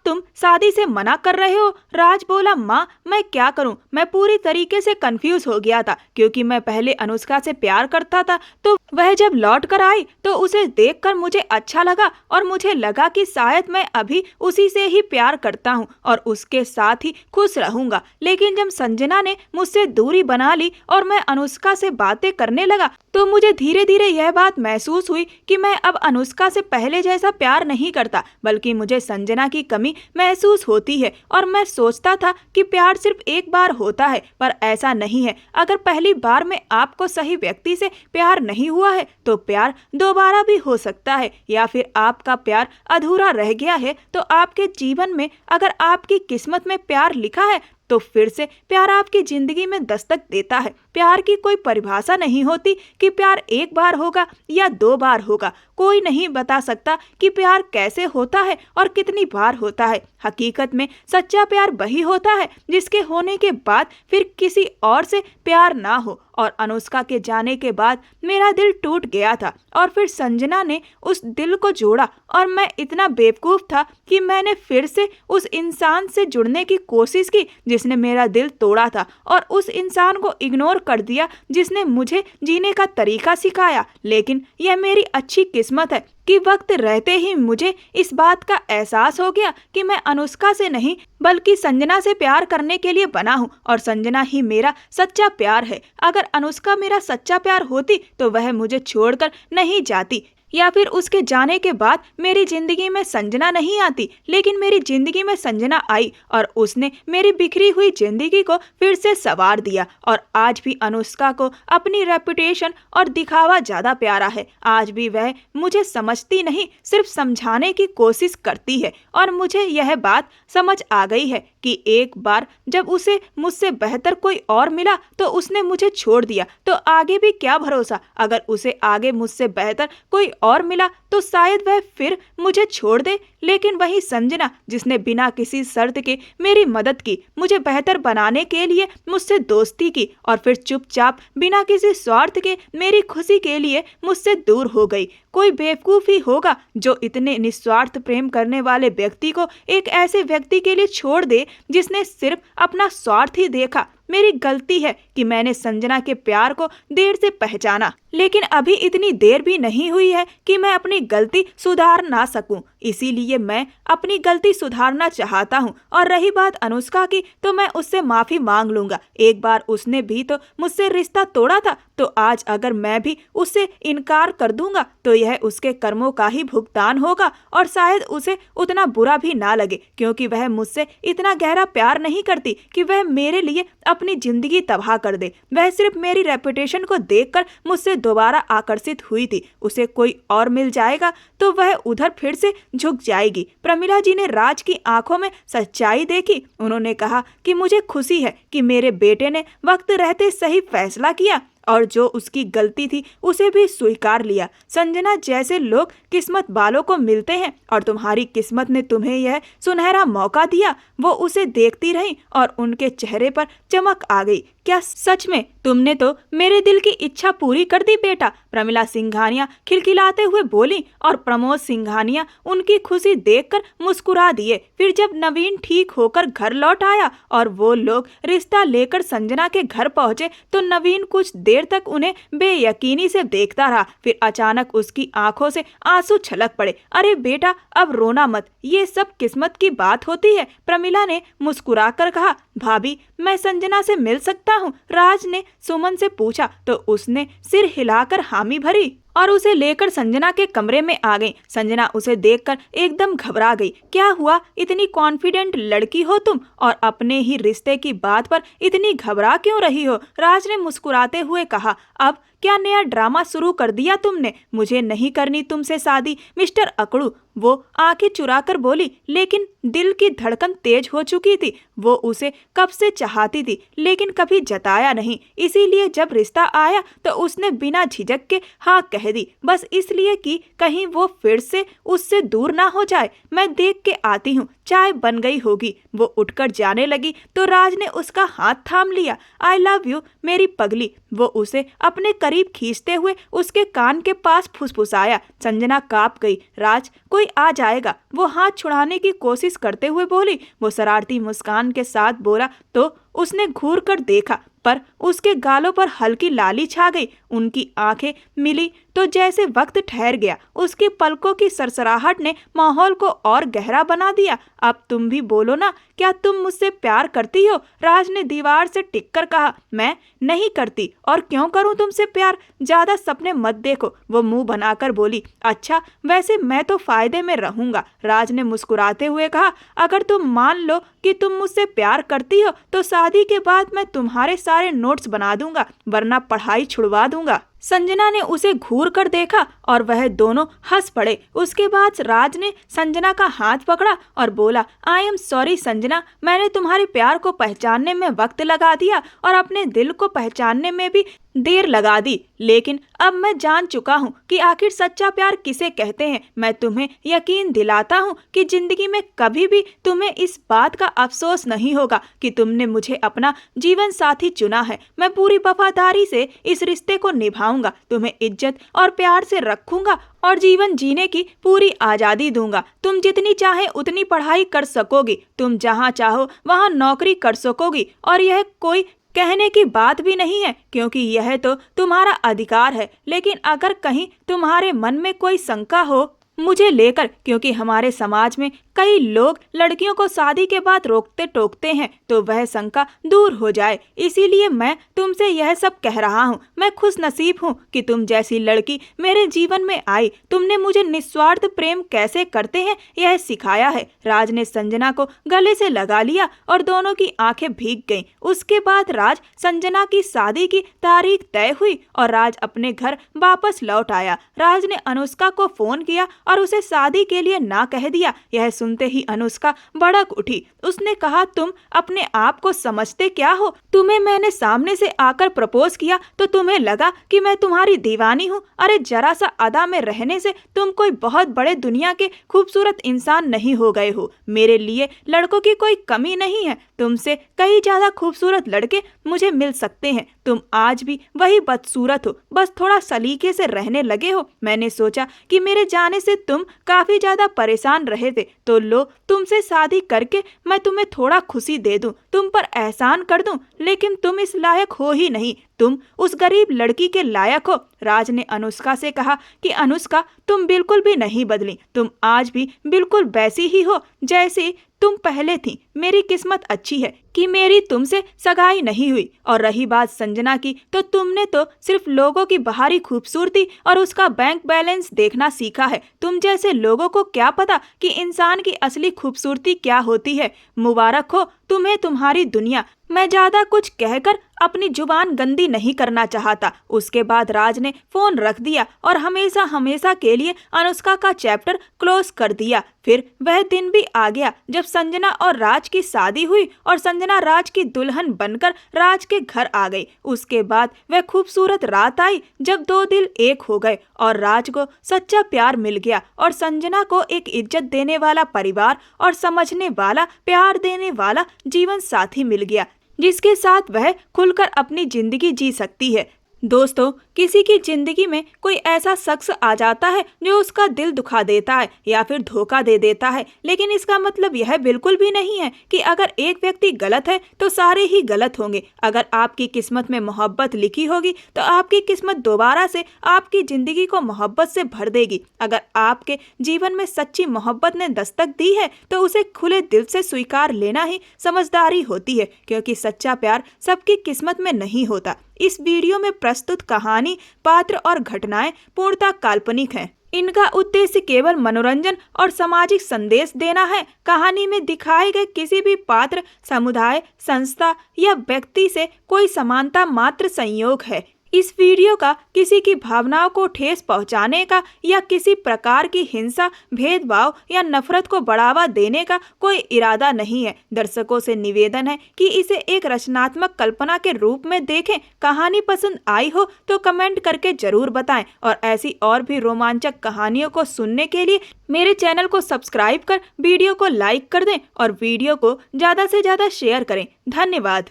तुम शादी से मना कर रहे हो। राज बोला, माँ मैं क्या करूं? मैं पूरी तरीके से कंफ्यूज हो गया था, क्योंकि मैं पहले अनुष्का से प्यार करता था, तो वह जब लौट कर आई तो उसे देखकर मुझे अच्छा लगा, और मुझे लगा कि शायद मैं अभी उसी से ही प्यार करता हूं और उसके साथ ही खुश रहूंगा। लेकिन जब संजना ने मुझसे दूरी बना ली और मैं अनुष्का से बातें करने लगा, तो मुझे धीरे धीरे यह बात महसूस हुई कि मैं अब अनुष्का से पहले जैसा प्यार नहीं करता, बल्कि मुझे संजना की कमी महसूस होती है और मैं सोचता था कि प्यार सिर्फ एक बार होता है, पर ऐसा नहीं है। अगर पहली बार में आपको सही व्यक्ति से प्यार नहीं हुआ है तो प्यार दोबारा भी हो सकता है, या फिर आपका प्यार अधूरा रह गया है तो आपके जीवन में अगर आपकी किस्मत में प्यार लिखा है तो फिर से प्यार आपकी जिंदगी में दस्तक देता है। प्यार की कोई परिभाषा नहीं होती कि प्यार एक बार होगा या 2 बार होगा। कोई नहीं बता सकता कि प्यार कैसे होता है और कितनी बार होता है। हकीकत में सच्चा प्यार वही होता है जिसके होने के बाद फिर किसी और से प्यार ना हो। और अनुष्का के जाने के बाद मेरा दिल टूट गया था और फिर संजना ने उस दिल को जोड़ा और मैं इतना बेवकूफ था कि मैंने फिर से उस इंसान से जुड़ने की कोशिश की जिसने मेरा दिल तोड़ा था, और उस इंसान को इग्नोर कर दिया जिसने मुझे जीने का तरीका सिखाया। लेकिन यह मेरी अच्छी किस्मत है कि वक्त रहते ही मुझे इस बात का एहसास हो गया कि मैं अनुष्का से नहीं बल्कि संजना से प्यार करने के लिए बना हूँ और संजना ही मेरा सच्चा प्यार है। अगर अनुष्का मेरा सच्चा प्यार होती तो वह मुझे छोड़कर नहीं जाती, या फिर उसके जाने के बाद मेरी जिंदगी में संजना नहीं आती। लेकिन मेरी जिंदगी में संजना आई और उसने मेरी बिखरी हुई जिंदगी को फिर से संवार दिया। और आज भी अनुष्का को अपनी रेपुटेशन और दिखावा ज्यादा प्यारा है। आज भी वह मुझे समझती नहीं, सिर्फ समझाने की कोशिश करती है। और मुझे यह बात समझ आ गई है कि एक बार जब उसे मुझसे बेहतर कोई और मिला तो उसने मुझे छोड़ दिया, तो आगे भी क्या भरोसा। अगर उसे आगे मुझसे बेहतर कोई और मिला तो शायद वह फिर मुझे छोड़ दे। लेकिन वही संजना जिसने बिना किसी शर्त के मेरी मदद की, मुझे बेहतर बनाने के लिए मुझसे दोस्ती की और फिर चुपचाप बिना किसी स्वार्थ के मेरी खुशी के लिए मुझसे दूर हो गई। कोई बेवकूफ ही होगा जो इतने निस्वार्थ प्रेम करने वाले व्यक्ति को एक ऐसे व्यक्ति के लिए छोड़ दे जिसने सिर्फ अपना स्वार्थ ही देखा। मेरी गलती है कि मैंने संजना के प्यार को देर से पहचाना, लेकिन अभी इतनी देर भी नहीं हुई है कि मैं अपनी गलती सुधार ना सकूं। इसीलिए मैं अपनी गलती सुधारना चाहता हूं। और रही बात अनुष्का की, तो मैं उससे माफी मांग लूंगा। एक बार उसने भी तो मुझसे रिश्ता तोड़ा था, तो आज अगर मैं भी उससे इनकार कर दूंगा तो यह उसके कर्मों का ही भुगतान होगा। और शायद उसे उतना बुरा भी ना लगे, क्योंकि वह मुझसे इतना गहरा प्यार नहीं करती कि वह मेरे लिए अपनी जिंदगी तबाह कर दे। वह सिर्फ मेरी रेपुटेशन को देखकर मुझसे दोबारा आकर्षित हुई थी। उसे कोई और मिल जाएगा तो वह उधर फिर से झुक जाएगी। प्रमिला जी ने राज की आंखों में सच्चाई देखी। उन्होंने कहा कि मुझे खुशी है कि मेरे बेटे ने वक्त रहते सही फैसला किया और जो उसकी गलती थी उसे भी स्वीकार लिया। संजना जैसे लोग किस्मत वालों को मिलते हैं और तुम्हारी किस्मत ने तुम्हें यह सुनहरा मौका दिया। वो उसे देखती रही और उनके चेहरे पर चमक आ गई। क्या सच में तुमने तो मेरे दिल की इच्छा पूरी कर दी बेटा? प्रमिला सिंघानिया खिलखिलाते हुए बोली और प्रमोद सिंघानिया उनकी खुशी देखकर मुस्कुरा दिए। फिर जब नवीन ठीक होकर घर लौट आया और वो लोग रिश्ता लेकर संजना के घर पहुंचे तो नवीन कुछ देर तक उन्हें बेयकीनी से देखता रहा। फिर अचानक उसकी आंखों से आंसू छलक पड़े। अरे बेटा, अब रोना मत, ये सब किस्मत की बात होती है। प्रमिला ने मुस्कुराकर कहा। भाभी, मैं संजना से मिल सकता हूँ? राज ने सुमन से पूछा तो उसने सिर हिलाकर हामी भरी और उसे लेकर संजना के कमरे में आ गई। संजना उसे देखकर एकदम घबरा गई। क्या हुआ? इतनी कॉन्फिडेंट लड़की हो तुम और अपने ही रिश्ते की बात पर इतनी घबरा क्यों रही हो? राज ने मुस्कुराते हुए कहा। अब क्या नया ड्रामा शुरू कर दिया तुमने? मुझे नहीं करनी तुमसे शादी मिस्टर अकड़ू। वो आंखें चुराकर बोली, लेकिन दिल की धड़कन तेज हो चुकी थी। वो उसे कब से चाहती थी लेकिन कभी जताया नहीं। इसीलिए जब रिश्ता आया तो उसने बिना झिझक के हाँ कह दी, बस इसलिए कि कहीं वो फिर से उससे दूर ना हो जाए। मैं देख के आती हूँ, चाय बन गई होगी। वो उठकर जाने लगी तो राज ने उसका हाथ थाम लिया। आई लव यू मेरी पगली। वो उसे अपने करीब खींचते हुए उसके कान के पास फुसफुसाया। संजना कांप गई। राज, कोई आ जाएगा, वो हाथ छुड़ाने की कोशिश करते हुए बोली। वो शरारती मुस्कान के साथ बोला तो उसने घूर कर देखा पर उसके गालों पर हल्की लाली छा गई। उनकी आंखें मिली तो जैसे वक्त ठहर गया। उसकी पलकों की सरसराहट ने माहौल को और गहरा बना दिया। अब तुम भी बोलो ना, क्या तुम मुझसे प्यार करती हो? राज ने दीवार से टिककर कहा। मैं नहीं करती, और क्यों करूं तुमसे प्यार? ज्यादा सपने मत देखो, वो मुंह बनाकर बोली। अच्छा, वैसे मैं तो फायदे में रहूंगा, राज ने मुस्कुराते हुए कहा। अगर तुम मान लो कि तुम मुझसे प्यार करती हो तो शादी के बाद मैं तुम्हारे सारे नोट्स बना दूंगा, वरना पढ़ाई छुड़वा दूंगा। संजना ने उसे घूर कर देखा और वह दोनों हंस पड़े। उसके बाद राज ने संजना का हाथ पकड़ा और बोला, आई एम सॉरी संजना, मैंने तुम्हारे प्यार को पहचानने में वक्त लगा दिया और अपने दिल को पहचानने में भी देर लगा दी, लेकिन अब मैं जान चुका हूँ कि आखिर सच्चा प्यार किसे कहते हैं। मैं तुम्हें यकीन दिलाता हूँ कि जिंदगी में कभी भी तुम्हें इस बात का अफसोस नहीं होगा कि तुमने मुझे अपना जीवन साथी चुना है। मैं पूरी वफादारी से इस रिश्ते को निभाऊंगा, तुम्हें इज्जत और प्यार से रखूंगा और जीवन जीने की पूरी आजादी दूंगा। तुम जितनी चाहे उतनी पढ़ाई कर सकोगी, तुम जहाँ चाहो वहाँ नौकरी कर सकोगी, और यह कोई कहने की बात भी नहीं है, क्योंकि यह तो तुम्हारा अधिकार है। लेकिन अगर कहीं तुम्हारे मन में कोई शंका हो मुझे लेकर, क्योंकि हमारे समाज में कई लोग लड़कियों को शादी के बाद रोकते टोकते हैं, तो वह शंका दूर हो जाए, इसीलिए मैं तुमसे यह सब कह रहा हूँ। मैं खुश नसीब हूँ कि तुम जैसी लड़की मेरे जीवन में आई। तुमने मुझे निस्वार्थ प्रेम कैसे करते हैं यह सिखाया है। राज ने संजना को गले से लगा लिया और दोनों की आंखें भीग गईं। उसके बाद राज संजना की शादी की तारीख तय हुई और राज अपने घर वापस लौट आया। राज ने अनुष्का को फोन किया और उसे शादी के लिए ना कह दिया। यह सुनते ही अनुष्का भड़क उठी। उसने कहा, तुम अपने आप को समझते क्या हो? तुम्हें मैंने सामने से आकर प्रपोज किया तो तुम्हें लगा कि मैं तुम्हारी दीवानी हूँ? अरे जरा सा अदा में रहने से तुम कोई बहुत बड़े दुनिया के खूबसूरत इंसान नहीं हो गए हो। मेरे लिए लड़कों की कोई कमी नहीं है, तुमसे कई ज्यादा खूबसूरत लड़के मुझे मिल सकते हैं। तुम आज भी वही बदसूरत हो, बस थोड़ा सलीके से रहने लगे हो। मैंने सोचा कि मेरे जाने से तुम काफी ज्यादा परेशान रहे थे, तो लो तुमसे शादी करके मैं तुम्हें थोड़ा खुशी दे दूं, तुम पर एहसान कर दूं, लेकिन तुम इस लायक हो ही नहीं, तुम उस गरीब लड़की के लायक हो। राज ने अनुष्का से कहा कि अनुष्का, तुम बिल्कुल भी नहीं बदली, तुम आज भी बिल्कुल वैसी ही हो जैसी तुम पहले थी। मेरी किस्मत अच्छी है कि मेरी तुमसे सगाई नहीं हुई। और रही बात संजना की, तो तुमने तो सिर्फ लोगों की बाहरी खूबसूरती और उसका बैंक बैलेंस देखना सीखा है। तुम जैसे लोगों को क्या पता कि इंसान की असली खूबसूरती क्या होती है। मुबारक हो तुम्हें तुम्हारी दुनिया। मैं ज्यादा कुछ कहकर अपनी जुबान गंदी नहीं करना चाहता। उसके बाद राज ने फोन रख दिया और हमेशा हमेशा के लिए अनुष्का का चैप्टर क्लोज कर दिया। फिर वह दिन भी आ गया जब संजना और राज की शादी हुई और संजना राज की दुल्हन बनकर राज के घर आ गई। उसके बाद वह खूबसूरत रात आई जब दो दिल एक हो गए और राज को सच्चा प्यार मिल गया और संजना को एक इज्जत देने वाला परिवार और समझने वाला, प्यार देने वाला जीवन साथी मिल गया, जिसके साथ वह खुलकर अपनी जिंदगी जी सकती है। दोस्तों, किसी की जिंदगी में कोई ऐसा शख्स आ जाता है जो उसका दिल दुखा देता है या फिर धोखा दे देता है, लेकिन इसका मतलब यह बिल्कुल भी नहीं है कि अगर एक व्यक्ति गलत है तो सारे ही गलत होंगे। अगर आपकी किस्मत में मोहब्बत लिखी होगी तो आपकी किस्मत दोबारा से आपकी जिंदगी को मोहब्बत से भर देगी। अगर आपके जीवन में सच्ची मोहब्बत ने दस्तक दी है तो उसे खुले दिल से स्वीकार लेना ही समझदारी होती है, क्योंकि सच्चा प्यार सबकी किस्मत में नहीं होता। इस वीडियो में प्रस्तुत कहानी, पात्र और घटनाएं पूर्णतः काल्पनिक हैं। इनका उद्देश्य केवल मनोरंजन और सामाजिक संदेश देना है। कहानी में दिखाए गए किसी भी पात्र, समुदाय, संस्था या व्यक्ति से कोई समानता मात्र संयोग है। इस वीडियो का किसी की भावनाओं को ठेस पहुंचाने का या किसी प्रकार की हिंसा, भेदभाव या नफरत को बढ़ावा देने का कोई इरादा नहीं है। दर्शकों से निवेदन है कि इसे एक रचनात्मक कल्पना के रूप में देखें। कहानी पसंद आई हो तो कमेंट करके जरूर बताएं और ऐसी और भी रोमांचक कहानियों को सुनने के लिए मेरे चैनल को सब्सक्राइब कर वीडियो को लाइक कर दें और वीडियो को ज्यादा से ज्यादा शेयर करें। धन्यवाद।